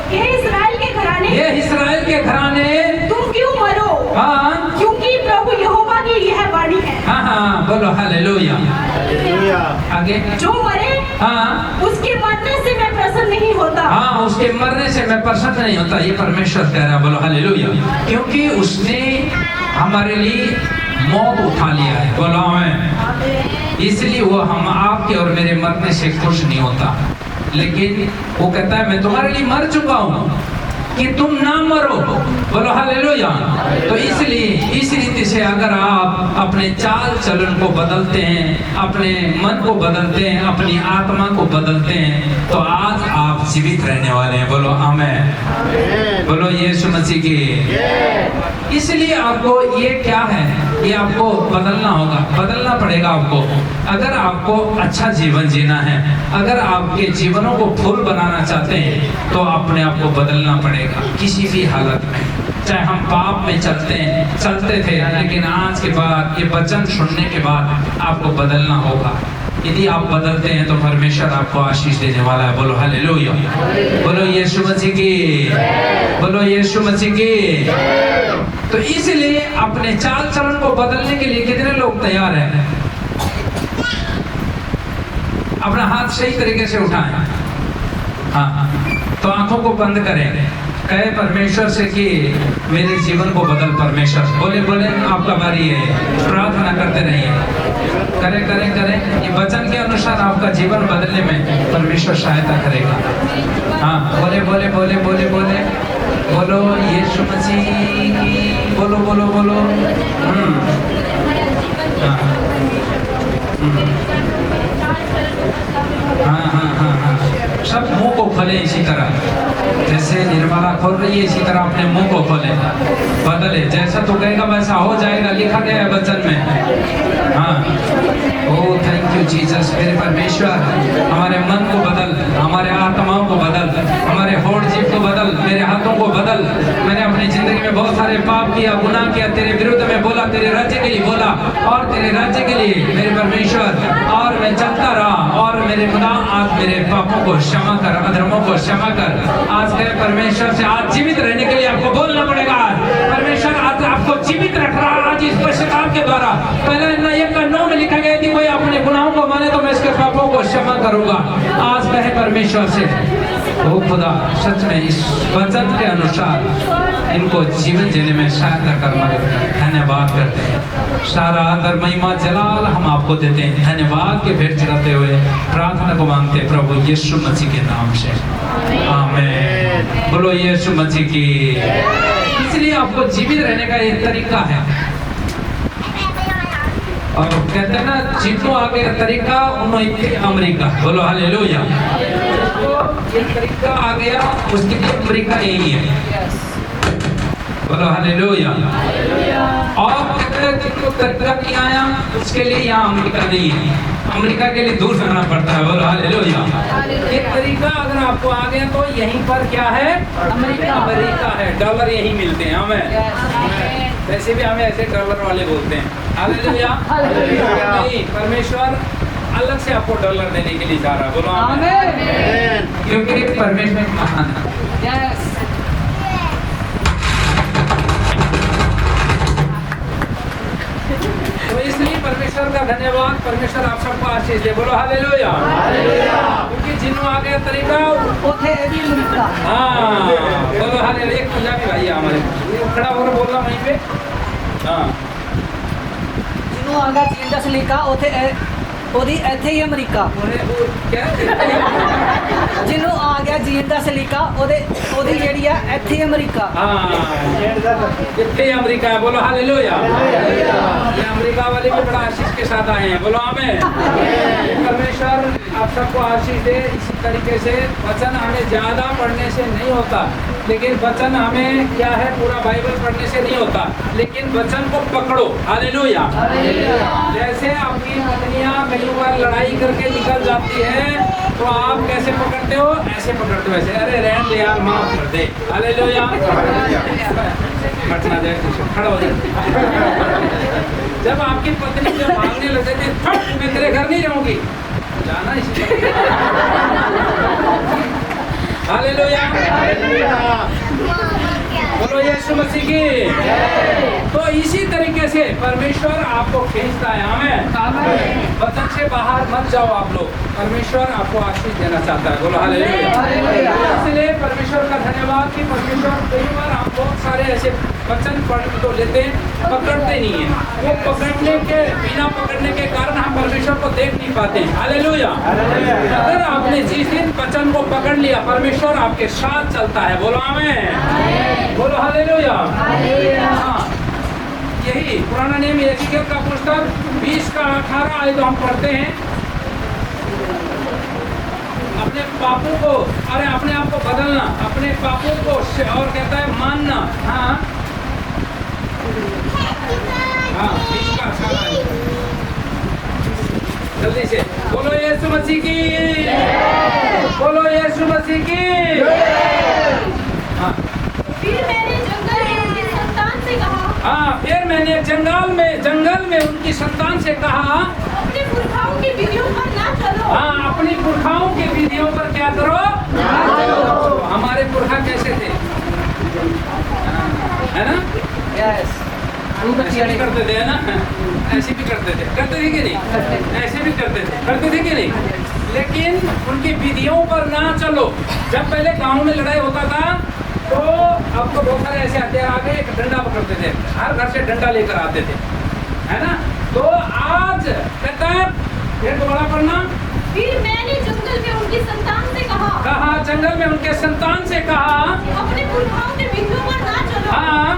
[SPEAKER 1] हे इस्राएल के घराने,
[SPEAKER 2] ये इस्राएल के घराने,
[SPEAKER 1] तुम क्यों मरो?
[SPEAKER 2] हाँ,
[SPEAKER 1] क्योंकि प्रभु यहोवा की यह वाणी है।
[SPEAKER 2] हाँ हाँ, बोलो हालेलुया। आगे।
[SPEAKER 1] जो मरे,
[SPEAKER 2] हाँ,
[SPEAKER 1] उसके मरने से मैं प्रसन्न नहीं होता।
[SPEAKER 2] हाँ, उसके मरने से मैं प्रसन्न नहीं होता, ये परमेश्वर कह रहा है। बोलो हालेलुया। क्योंकि उसने हमारे लिए मौत उठा लिया है। बोलो आमीन। इसलिए वो हम आपके और मेरे मरने से खुश नहीं होता, लेकिन वो कहता है मैं तुम्हारे लिए मर चुका हूँ कि तुम ना मरो। बोलो हालेलुया। तो इसलिए इस रीति से अगर आप अपने चाल चलन को बदलते हैं, अपने मन को बदलते हैं, अपनी आत्मा को बदलते हैं, तो आज आप जीवित रहने वाले हैं। बोलो आमीन, बोलो यीशु मसीह की। इसलिए आपको ये क्या है, ये आपको बदलना होगा, बदलना पड़ेगा आपको। अगर आपको अच्छा जीवन जीना है, अगर आपके जीवनों को फूल बनाना चाहते हैं, तो अपने आप को बदलना पड़ेगा किसी भी हालत में। चाहे हम पाप में चलते थे, लेकिन आज के बाद ये वचन सुनने के बाद आपको बदलना होगा। यदि आप बदलते हैं तो परमेश्वर आपको आशीष देने वाला है। बोलो हालेलुया, बोलो यीशु मसीह की, बोलो यीशु मसीह की। तो इसलिए अपने चाल चलन को बदलने के लिए कितने लोग तैयार हैं? अपना हाथ सही तरीके से उठाएं। हाँ, तो आंखों को बंद करें, कहे परमेश्वर से कि मेरे जीवन को बदल परमेश्वर। बोले बोले, आपका बारी है, प्रार्थना करते रहिए। करें करें करें, ये वचन के अनुसार आपका जीवन बदलने में परमेश्वर सहायता करेगा। हाँ, बोले बोले बोले बोले बोले, बोलो यीशु मसीह की, बोलो बोलो बोलो। हाँ, सब मुंह को खोले इसी तरह, जैसे निर्मला खोल रही है इसी तरह अपने मुंह को खोले, बदले। जैसा तू कहेगा वैसा हो जाएगा, लिखा गया है वचन में। हाँ, ओ थैंक यू जीसस। मेरे परमेश्वर, हमारे मन को बदल, हमारे आत्माओं को बदल, हमारे होठ जीभ को बदल, मेरे हाथों को बदल। मैंने अपनी जिंदगी में बहुत सारे पाप किया, गुनाह किया, तेरे विरुद्ध में बोला, तेरे राज्य के लिए बोला और तेरे राज्य के लिए मेरे परमेश्वर, और मैं चलता रहा। और मेरे खुदा, आज मेरे पापों को क्षमा कर, अधर्मों को क्षमा कर। आज कहे परमेश्वर से, आज जीवित रहने के लिए आपको बोलना पड़ेगा। परमेश्वर आज आपको जीवित रख रहा है, आज इस पश्चाताप के द्वारा। पहले 1:9 में लिखा गया कि कोई अपने गुनाहों को माने तो मैं इसके पापों को क्षमा करूंगा। आज कहे परमेश्वर से, ओ खुदा, सच में इस वचन के अनुसार इनको जीवन जीने में सहायता करना। धन्यवाद करते हैं, सारा आदर महिमा जलाल हम आपको देते हैं। धन्यवाद के भेंट चढ़ाते हुए प्रार्थना को मांगते प्रभु यीशु मसीह के नाम से, आमीन। बोलो यीशु मसीह की। इसलिए आपको जीवित रहने का एक तरीका है, और कहते हैं ना, जितो आगे तरीका उन्होंने अमेरिका। बोलो हालेलुया। तो ये तरीका आ गया, उसके लिए अमेरिका यही है। बोलो हालेलुया। और कहते हैं जिनको तरीका नहीं आया, उसके लिए यहाँ अमेरिका नहीं है, अमेरिका के लिए दूर जाना पड़ता है। बोलो हालेलुया। ये तरीका अगर आपको आ गया तो यहीं पर क्या है, अमेरिका है, डॉलर यहीं मिलते हैं हमें। वैसे भी हमें ऐसे डॉलर वाले बोलते हैं। हालेलुया। नहीं, परमेश्वर अलग से आपको डॉलर देने के लिए जा रहा है। बोलो आमीन। क्योंकि परमेश्वर महान है। तो इसलिए परमेश्वर का धन्यवाद, परमेश्वर आप सबको आशीष दे। बोलो हालेलुया। क्योंकि जिन्हों आ गया तरीका, हाँ बोलो हालेलुया। एक पंजाबी भाई है हमारे, खड़ा होकर बोल रहा वहीं पे। हाँ,
[SPEAKER 4] जिन्हों आ गया जीन का सलीका, ਉਹਦੀ ਇੱਥੇ ਹੀ ਅਮਰੀਕਾ। ਜਿਹਨੂੰ ਆ ਗਿਆ ਜੀਣ ਦਾ ਸਲੀਕਾ, ਉਹਦੀ ਜਿਹੜੀ ਆ ਇੱਥੇ ਹੀ ਅਮਰੀਕਾ।
[SPEAKER 2] ਇੱਥੇ ही अमेरिका है। बोलो हालेलुया। ये अमेरिका वाले भी बड़ा आशीष के साथ आए हैं। बोलो आमीन। परमेश्वर आप सबको आशीष दे। इसी तरीके से वचन हमें ज्यादा पढ़ने से नहीं होता, लेकिन वचन हमें क्या है, पूरा बाइबल पढ़ने से नहीं होता, लेकिन वचन को पकड़ो। हालेलुया। जैसे आपकी पत्नियां कई बार लड़ाई करके निकल जाती है, तो आप कैसे पकड़ते हो? ऐसे पकड़ते हो, ऐसे, अरे रहने दे यार, माफ कर दे। हालेलुया। हटना जाए, खड़ा हो जाए। जब आपकी पत्नी जब भागने लगे थे, मैं तेरे घर नहीं रहूंगी, जाना इसी। हालेलुया। बोलो यीशु मसीह की। तो इसी तरीके से परमेश्वर आपको खींचता है। आमीन। वचन से बाहर मत जाओ आप लोग, परमेश्वर आपको आशीष देना चाहता है। बोलो हालेलुया। इसलिए परमेश्वर का धन्यवाद कि परमेश्वर कई बार आप बहुत सारे ऐसे वचन पढ़ तो लेते हैं, पकड़ते नहीं है। वो पकड़ने के बिना पकड़ने के कारण हम परमेश्वर को देख नहीं पाते। हालेलुया। अगर आपने जिस दिन वचन को पकड़ लिया, परमेश्वर आपके साथ चलता है। बोलो आमीन। बोलो हालेलुया। हाँ, यही पुराना नियम यहेजकेल का पुस्तक 20 का 18 आयत हम पढ़ते हैं। अपने पापों को, अरे अपने आप को बदलना, अपने पापों को और कहता है मानना। हाँ हाँ 20 का 18 आयत जल्दी से बोलो यीशु मसीह की, बोलो यीशु मसीह की। हाँ
[SPEAKER 1] फिर मैंने जंगल में उनकी संतान से कहा,
[SPEAKER 2] हाँ फिर मैंने जंगल में उनकी संतान से कहा,
[SPEAKER 1] अपने पुरखाओं की विधियों पर ना चलो।
[SPEAKER 2] हाँ अपनी पुरखाओं की विधियों पर क्या करो। हमारे पुरखा कैसे थे, है ना?
[SPEAKER 4] यस
[SPEAKER 2] ऐसे भी करते थे, है ना? ऐसे भी करते थे कि नहीं? ऐसे भी करते थे कि नहीं? लेकिन उनकी विधियों पर ना चलो। जब पहले गांव में लड़ाई होता था तो अब तो बहुत सारे ऐसे हथियार आ गए, एक डंडा पकड़ते थे, हर घर से डंडा लेकर आते थे, है ना? तो आज कहता है फिर दोबारा पढ़ना,
[SPEAKER 1] फिर मैंने जंगल में उनकी संतान से कहा,
[SPEAKER 2] जंगल में उनके संतान से कहा,
[SPEAKER 1] अपने पुरखाओं के विधियों पर ना चलो।
[SPEAKER 2] हाँ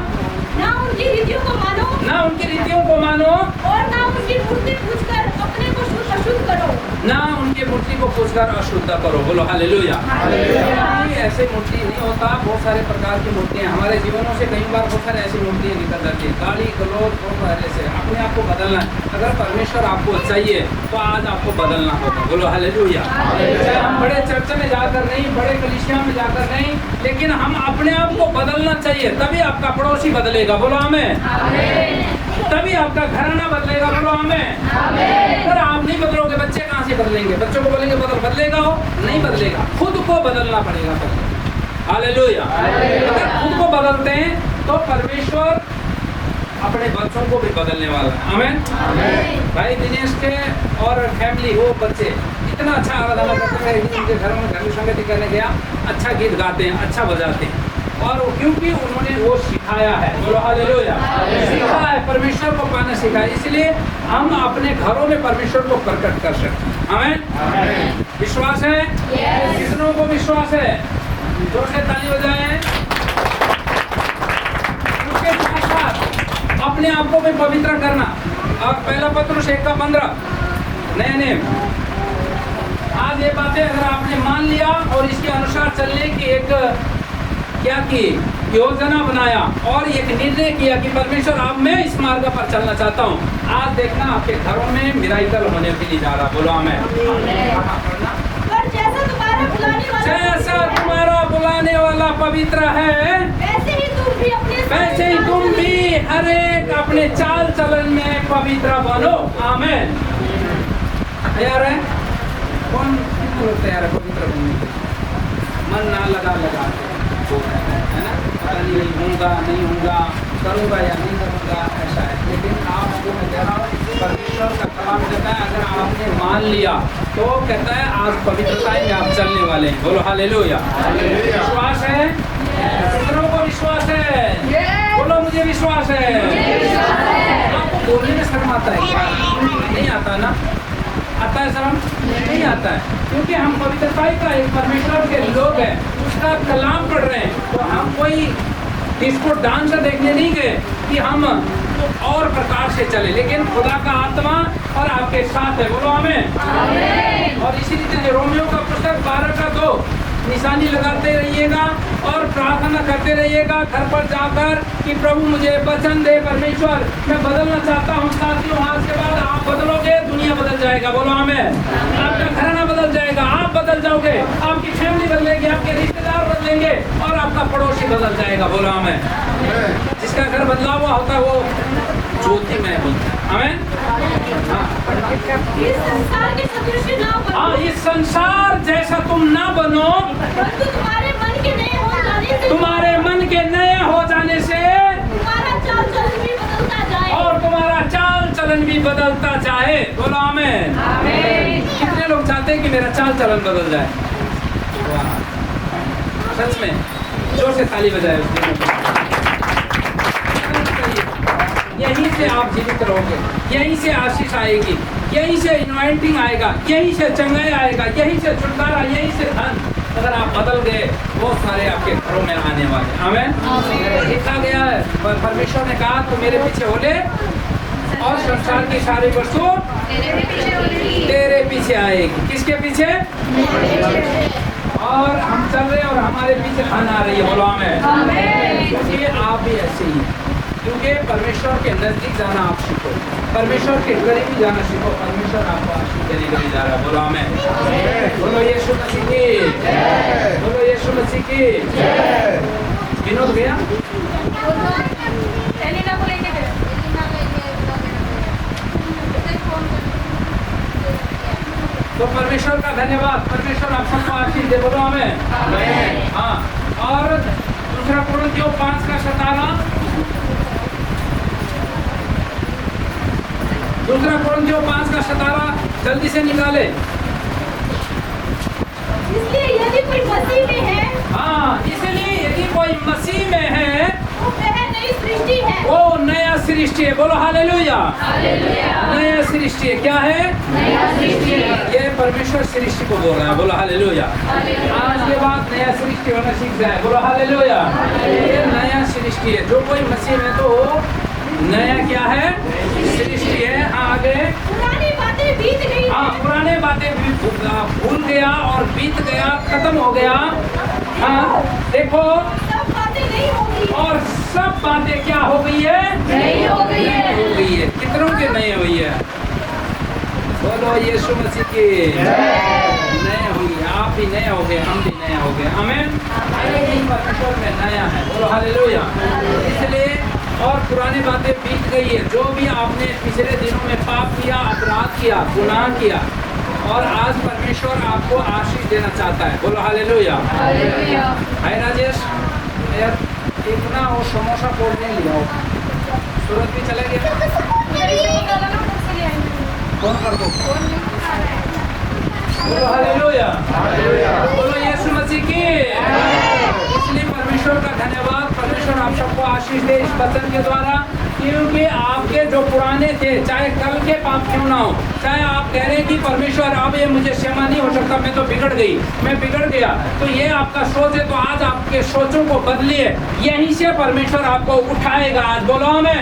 [SPEAKER 1] ना उनकी रीतियों को मानो,
[SPEAKER 2] ना उनकी रीतियों को मानो,
[SPEAKER 1] और ना उनकी मूर्ति पूजकर अपने को अशुद्ध करो।
[SPEAKER 2] ना उनकी मूर्ति को पूजकर अशुद्ध करो। बोलो हालेलुया। ऐसे मूर्ति नहीं होता, बहुत सारे प्रकार की मूर्तियां हमारे जीवनों से कई बार बहुत सारे ऐसी मूर्तियां निकल जाती है, गाली गलौज बहुत सारे से। अपने आप को बदलना है। अगर परमेश्वर आपको चाहिए तो आज आपको बदलना होगा। बोलो हालेलुया। चाहे हम बड़े चर्च में जाकर नहीं, बड़े कलीसिया में जाकर नहीं, लेकिन हम अपने आप को बदलना चाहिए, तभी आपका पड़ोसी बदलेगा। बोलो आमीन। तभी आपका घराना बदलेगा। बोलो आमीन। अगर आप नहीं बदलोगे बच्चे कहाँ से बदलेंगे? बच्चों को बोलेंगे बदलेगा हो? नहीं बदलेगा, खुद को बदलना पड़ेगा। हालेलुया। अगर खुद को बदलते हैं तो परमेश्वर अपने बच्चों को भी बदलने वाला है। आमीन। भाई दिनेश के और फैमिली वो बच्चे इतना अच्छा आराधना करते हैं, उनके घर में घर में संगति करने गया, अच्छा गीत गाते हैं, अच्छा बजाते हैं, और क्योंकि उन्होंने वो सिखाया है। बोलो हालेलुया। सिखाया है, परमेश्वर को पाना सिखाया, इसलिए हम अपने घरों में परमेश्वर को प्रकट कर सकते हैं। आमीन। विश्वास है? कितनों को विश्वास है? जोर से ताली बजाएं। उसके साथ साथ अपने आप को भी पवित्र करना। और पहला पत्रुस 1:15 नए नेम, आज ये बातें अगर आपने मान लिया और इसके अनुसार चलने की एक क्या की योजना बनाया और एक निर्णय किया कि परमेश्वर अब मैं इस मार्ग पर चलना चाहता हूँ, आज देखना आपके घरों में मिराकल होने के लिए जा रहा। बोलो आमीन।
[SPEAKER 1] पर जैसा तुम्हारा बुलाने वाला पवित्र है, वैसे ही तुम भी
[SPEAKER 2] हर एक अपने चाल चलन में पवित्र बनो। आमीन। तैयार है? कौन लोग तैयार है पवित्र बनने के? मन ना लगा है ना, पता नहीं होऊंगा, करूंगा या नहीं करूंगा, ऐसा है। लेकिन आपको मैं कह रहा हूँ, परमेश्वर का कलाम कहता है अगर आपने मान लिया तो कहता है आज पवित्रता में आप चलने वाले हैं। बोलो हालेलुया। विश्वास है? कितनों को विश्वास है? बोलो मुझे विश्वास है। आपको बोलने में शर्म आता है क्या? नहीं आता ना? आता है शर्म? नहीं आता है, क्योंकि हम पवित्रता का एक परमेश्वर के लोग हैं, उसका कलाम पढ़ रहे हैं। तो हम कोई इसको डांस देखने नहीं गए कि हम और प्रकार से चले, लेकिन खुदा का आत्मा और आपके साथ है। बोलो आमीन। और इसी रीति रोमियो का पुस्तक 12:2 निशानी लगाते रहिएगा और प्रार्थना करते रहिएगा घर पर जाकर कि प्रभु मुझे वचन दे, परमेश्वर मैं बदलना चाहता हूँ। साथियों, आज के बाद आप बदलोगे, दुनिया बदल जाएगा। बोलो आमीन। आपका घराना बदल जाएगा, आप बदल जाओगे, आपकी फैमिली बदलेगी, आपके रिश्तेदार बदलेंगे और आपका पड़ोसी बदल जाएगा। बोलो आमीन। जिसका घर बदला हुआ होता है वो ज्योति में बोलता है। आमीन।
[SPEAKER 1] इस संसार के सदृश ना बनो।
[SPEAKER 2] हाँ, इस संसार जैसा तुम ना बनो,
[SPEAKER 1] परंतु तुम्हारे मन के नए हो जाने से
[SPEAKER 2] तुम्हारे मन के नए हो जाने से
[SPEAKER 1] तुम्हारा चाल चलन भी बदलता जाए।
[SPEAKER 2] और तुम्हारा चाल चलन भी बदलता जाए। बोलो आमीन। कितने लोग चाहते हैं कि मेरा चाल चलन बदल जाए? वाह, सच में जोर से ताली बजाए उसके। यहीं से आप जीवित रहोगे, यहीं से आशीष आएगी, यहीं से इन्वाइटिंग आएगा, यहीं से चंगाई आएगा, यहीं से छुटकारा, यहीं से धन। अगर आप बदल गए बहुत सारे आपके घरों में आने वाले। हमें लिखा गया है, परमेश्वर ने कहा तो मेरे पीछे हो ले और संसार की सारी वस्तु तेरे पीछे आएगी। किसके पीछे? और हम चल रहे हैं और हमारे पीछे खाना आ रही है। बोलो हमें, क्योंकि आप भी ऐसे ही हैं। क्योंकि परमेश्वर के नजदीक जाना आप सीखो, परमेश्वर के करीब जाना सीखो। परमेश्वर आपको आशीष देने के लिए जा रहा है। बोलो हमें, बोलो यीशु मसीह की, बोलो यीशु मसीह की। विनोद गया तो परमेश्वर का धन्यवाद। परमेश्वर आप सबको आशीष दे। बोलो हमें। हाँ, और दूसरा कुरिन्थियों 5 का 17, दूसरा कुरिन्थियों 5 का 17 जल्दी से निकाले।
[SPEAKER 5] इसलिए यदि कोई मसीह में है,
[SPEAKER 2] हाँ, इसलिए यदि कोई मसीह में है
[SPEAKER 5] तो वह नई सृष्टि है।
[SPEAKER 2] वो नया सृष्टि है। बोलो हालेलुया। नया सृष्टि है। क्या है?
[SPEAKER 5] नया सृष्टि है।
[SPEAKER 2] ये परमेश्वर सृष्टि को बोल रहा है। बोलो हालेलुया। आज के बाद नया सृष्टि होना सीख जाए। बोलो हालेलुया। ये नया सृष्टि है। जो कोई मसीह में तो नया क्या है? सृष्टि है। आगे
[SPEAKER 5] पुरानी बातें बीत गई।
[SPEAKER 2] हाँ, पुराने बातें भी भूल गया और बीत गया, खत्म हो गया। हाँ, देखो
[SPEAKER 5] सब बातें नहीं होगी
[SPEAKER 2] और सब बातें क्या हो गई है?
[SPEAKER 5] नहीं हो गई है।
[SPEAKER 2] हो गई है। कितनों के नए हुई है? बोलो यीशु मसीह की नए हुई है। आप भी नए हो गए, हम भी नए हो गए। हमें परमेश्वर में नया है। बोलो हालेलुया। इसलिए और पुरानी बातें बीत गई है। जो भी आपने पिछले दिनों में पाप किया, अपराध किया, गुनाह किया, और आज परमेश्वर आपको आशीष देना चाहता है। बोलो हालेलुया। हाय राजेश, यार इतना वो समोसा पोड़ नहीं लिया हो, सूरज भी चला गया। फोन कर दो। बोलो हालेलुया। बोलो यीशु मसीह की। इसलिए परमेश्वर का धन्यवाद। परमेश्वर आप सबको आशीष दे इस वचन के द्वारा, क्योंकि आपके जो पुराने थे, चाहे कल के पाप क्यों ना हो, चाहे आप कह रहे हैं कि परमेश्वर अब ये मुझे क्षमा नहीं हो सकता, मैं तो बिगड़ गई, मैं बिगड़ गया, तो ये आपका सोच है। तो आज आपके सोचों को बदलिए, यहीं से परमेश्वर आपको उठाएगा। आज बोलो हमें।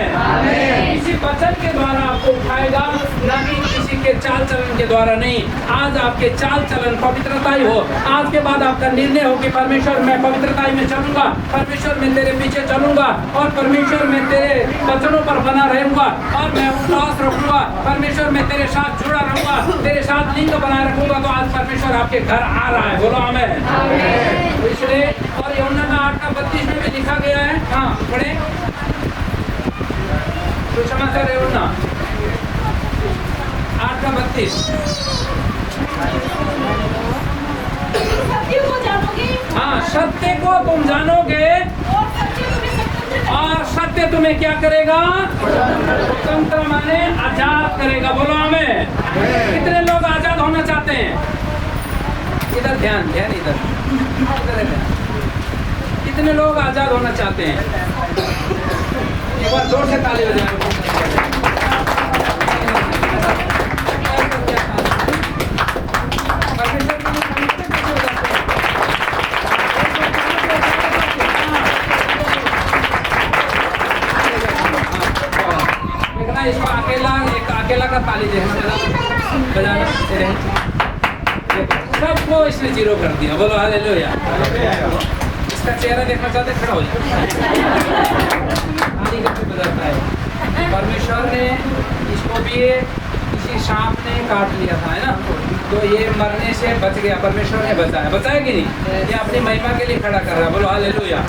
[SPEAKER 2] इसी वचन के द्वारा आपको उठाएगा, न कि किसी के चाल चलन के द्वारा नहीं। आज आपके चाल चलन पवित्रता ही हो। आज के बाद आपका निर्णय हो कि परमेश्वर मैं पवित्रता में चलूंगा, परमेश्वर मैं तेरे पीछे चलूंगा, और परमेश्वर मैं तेरे वचनों पर बना रहूंगा, और मैं उपवास रखूंगा। परमेश्वर मैं तेरे साथ जुड़ा रहूंगा, तेरे साथ लिंग बनाए रखूंगा। तो आज परमेश्वर आपके घर आ रहा है। बोलो हमें। इसलिए और यूहन्ना का 8:32 में भी लिखा गया है। हाँ, पढ़े तो समाचार यूहन्ना 8:32।
[SPEAKER 5] सत्य को जानोगे
[SPEAKER 2] हाँ, सत्य को तुम जानोगे और सत्य तुम्हें क्या करेगा? स्वतंत्र माने आजाद करेगा। बोलो हमें। कितने लोग आजाद होना चाहते हैं? इधर ध्यान, ध्यान इधर, इधर है ध्यान। कितने लोग आजाद होना चाहते हैं? एक बार जोर से ताली बजाएं। इसको अकेला का ताली बजाना। सबको इसने जीरो कर दिया। बोलो हालेलुया। इसका चेहरा देखना चाहते, खड़ा हो जाए। ताली कैसे बजाता है? परमेश्वर ने इसको भी किसी सांप ने काट लिया था, है ना, तो ये मरने से बच गया। परमेश्वर ने बचाया। बचाया कि नहीं? ये अपनी महिमा के लिए खड़ा कर रहा है। बोलो हालेलुया।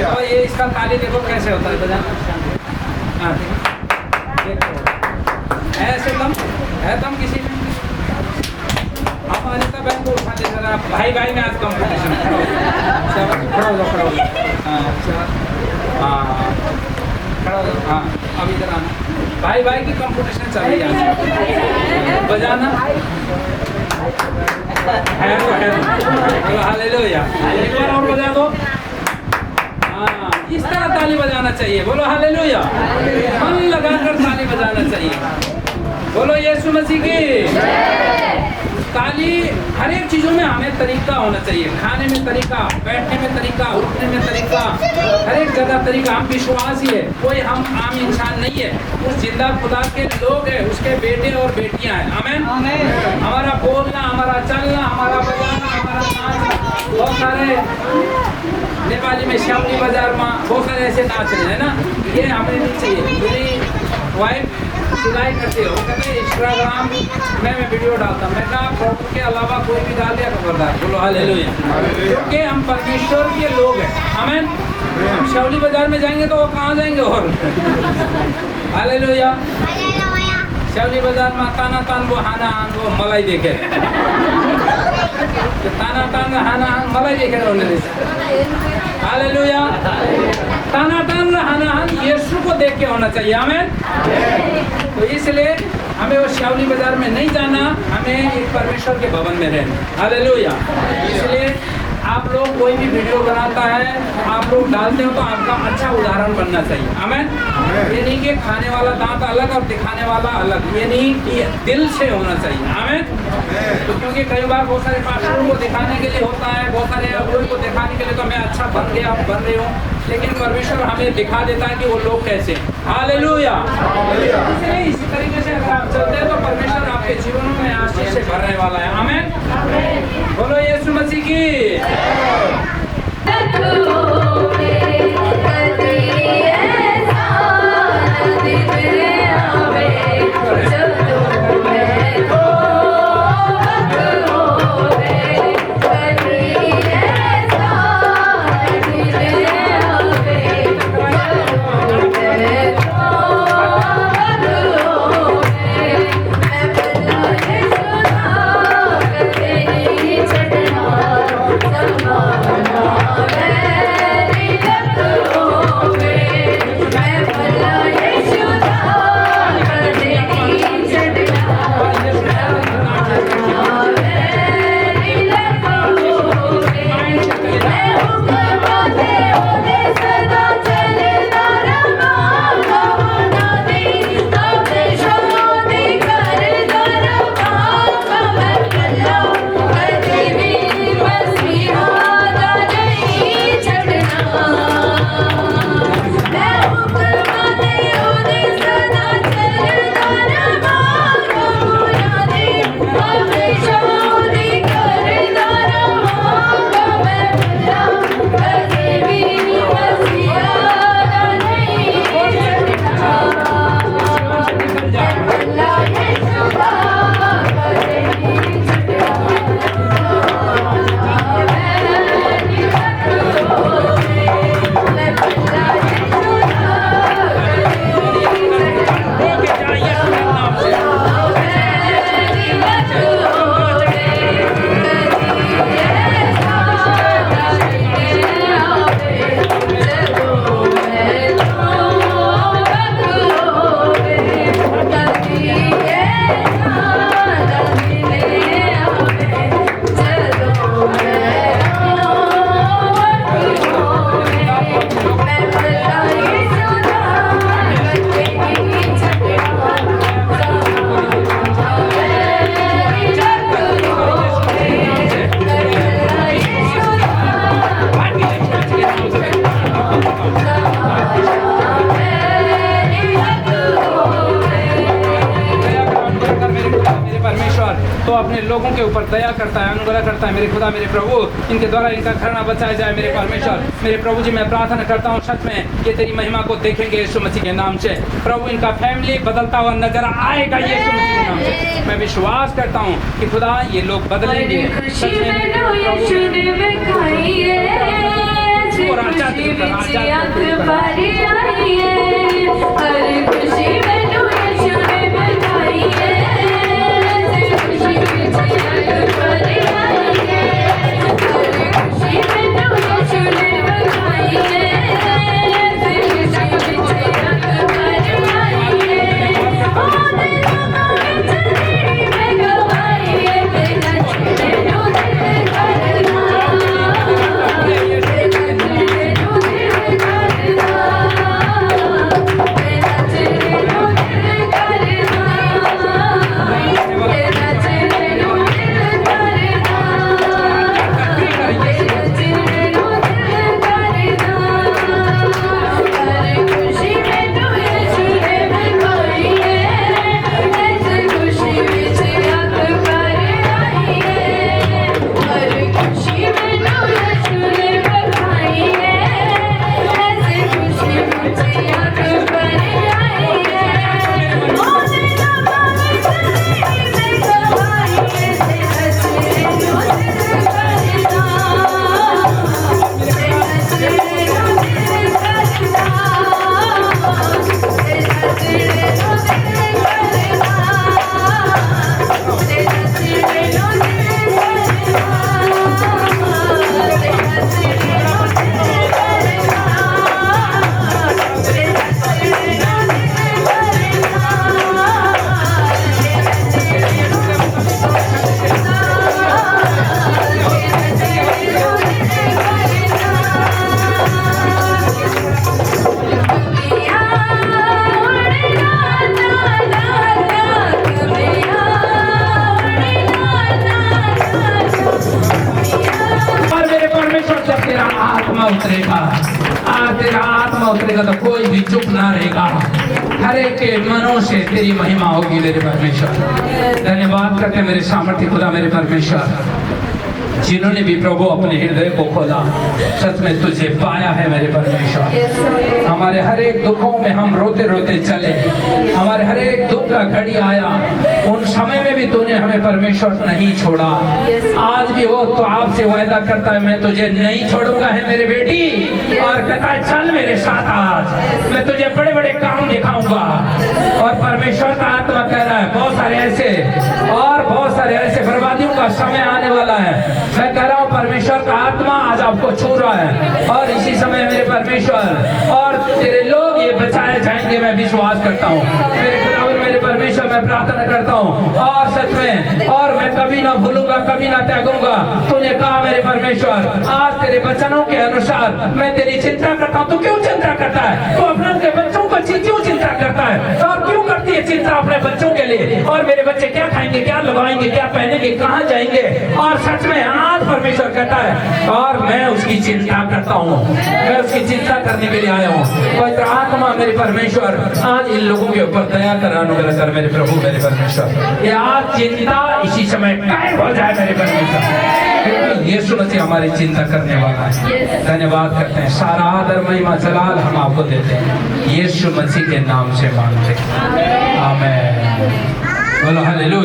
[SPEAKER 2] तो ये इसका ताली देखो कैसे होता है बजाना। हाँ, ऐसे दम है, दम किसी में। हमारे सब बहन को उठा दे जरा, भाई भाई में आज कंपटीशन। खड़ा हो जाओ, खड़ा हो जाओ। हाँ, अच्छा, हाँ, खड़ा हो जाओ। हाँ, अब इधर आना। भाई भाई की कंपटीशन चल रही है। बजाना है तो है। हालेलुया। एक बार और बजा दो। हाँ, इस तरह ताली बजाना चाहिए। बोलो हालेलुया। मन लगाकर ताली बजाना चाहिए। बोलो यीशु मसीह की। खाली हर एक चीजों में हमें तरीका होना चाहिए, खाने में तरीका, बैठने में तरीका, उठने में तरीका, हर एक जगह तरीका। हम विश्वासी है, कोई हम आम इंसान नहीं है, उस जिंदा खुदा के लोग हैं, उसके बेटे और बेटियां हैं। आमीन। हमारा बोलना, हमारा चलना, हमारा बजाना, हमारा नाचना, बहुत सारे नेपाली में श्यामली बाजार में बहुत सारे ऐसे नाच रहे हैं ना, ये हमें नहीं चाहिए। मेरी वाइफ सिलाई करती है, वो कहते हैं इंस्टाग्राम में मैं वीडियो डालता हूँ, मैं कहा प्रभु के अलावा कोई भी डाल दिया खबरदार, बोलो हालेलुया। क्योंकि हम परमेश्वर के लोग हैं। आमीन। हम श्यामली बाजार में जाएंगे तो वो कहाँ जाएंगे और हालेलुया। श्यामली बाजार में ताना तान वो हाना हान वो मलाई देखे, ताना तान हाना हान मलाई देखे हालेलुया। ताना तान हाना हान यीशु को देख के होना चाहिए। आमीन। तो इसलिए हमें वो श्यामली बाजार में नहीं जाना, हमें एक परमेश्वर के भवन में रहना। हालेलुया। इसलिए आप लोग कोई भी वीडियो बनाता है, आप लोग डालते हो तो आपका अच्छा उदाहरण बनना चाहिए। आमीन। ये नहीं कि खाने वाला दांत अलग और दिखाने वाला अलग, ये नहीं कि दिल से होना चाहिए। आमीन। तो क्योंकि कई बार बहुत सारे पास्टरों को दिखाने के लिए होता है, बहुत सारे अगुओं को दिखाने के लिए तो मैं अच्छा बन गया, बन रही हूँ, लेकिन परमेश्वर हमें दिखा देता है कि वो लोग कैसे हैं। हालेलुया। इसलिए इसी तरीके से अगर आप चलते हैं तो परमेश्वर आपके जीवनों में आशीष से भरने वाला है। आमीन। बोलो यीशु मसीह की। तो अपने लोगों के ऊपर दया करता है, अनुग्रह करता है। मेरे खुदा, मेरे प्रभु, इनके द्वारा इनका घराना बचाया जाए। मेरे परमेश्वर, मेरे प्रभु जी, मैं प्रार्थना करता हूँ सच में ये तेरी महिमा को देखेंगे यीशु मसीह के नाम से। प्रभु, इनका फैमिली बदलता हुआ नजर आएगा यीशु मसीह के नाम से। मैं विश्वास करता हूँ कि खुदा ये लोग बदलेंगे। सच
[SPEAKER 1] में
[SPEAKER 2] के मनों से तेरी महिमा होगी मेरे परमेश्वर। धन्यवाद करते मेरे सामर्थ्य खुदा मेरे परमेश्वर, जिन्होंने भी प्रभु अपने हृदय को खोला, सच में तुझे पाया है मेरे परमेश्वर। हमारे हर एक दुखों में हम रोते रोते चले, हमारे हर एक दुख का घड़ी आया, उन समय में भी तूने हमें परमेश्वर नहीं छोड़ा। आज भी वो तो आपसे वायदा करता है, मैं तुझे नहीं छोड़ूंगा है मेरे बेटी, और कहता है चल मेरे साथ आज, मैं तुझे बड़े बड़े काम दिखाऊंगा। और परमेश्वर का आत्मा कह रहा है बहुत सारे ऐसे बर्बादियों का समय आने वाला है। मैं कह रहा हूँ परमेश्वर का आत्मा आज आपको छू रहा है, और इसी समय मेरे परमेश्वर और तेरे लोग ये बचाए जाएंगे, मैं विश्वास करता हूँ मेरे परमेश्वर। मैं प्रार्थना करता हूँ और सच में, और मैं कभी ना भूलूंगा, कभी ना त्यागूंगा। तूने कहा मेरे परमेश्वर, आज तेरे वचनों के अनुसार मैं तेरी चिंता करता हूँ। तू क्यों चिंता करता है? तू अपने बच्चों को क्यों चिंता करता है? और क्यों करती है चिंता अपने बच्चों के लिए? और मेरे बच्चे क्या खाएंगे, क्या लगाएंगे, क्या पहनेंगे, कहाँ जाएंगे? और सच में आज परमेश्वर कहता है, और मैं उसकी चिंता करता हूँ, मैं उसकी चिंता करने के लिए आया हूँ। पवित्र आत्मा मेरे परमेश्वर आज इन लोगों के ऊपर दया कर, अनुग्रह कर मेरे प्रभु मेरे परमेश्वर। ये आज चिंता इसी समय गायब हो जाए मेरे परमेश्वर। यीशु मसीह हमारी चिंता करने वाला है। धन्यवाद करते हैं, सारा आदर महिमा जलाल हम आपको देते हैं, यीशु मसीह के नाम से मांगते हैं, आमीन। बोलो हालेलुया।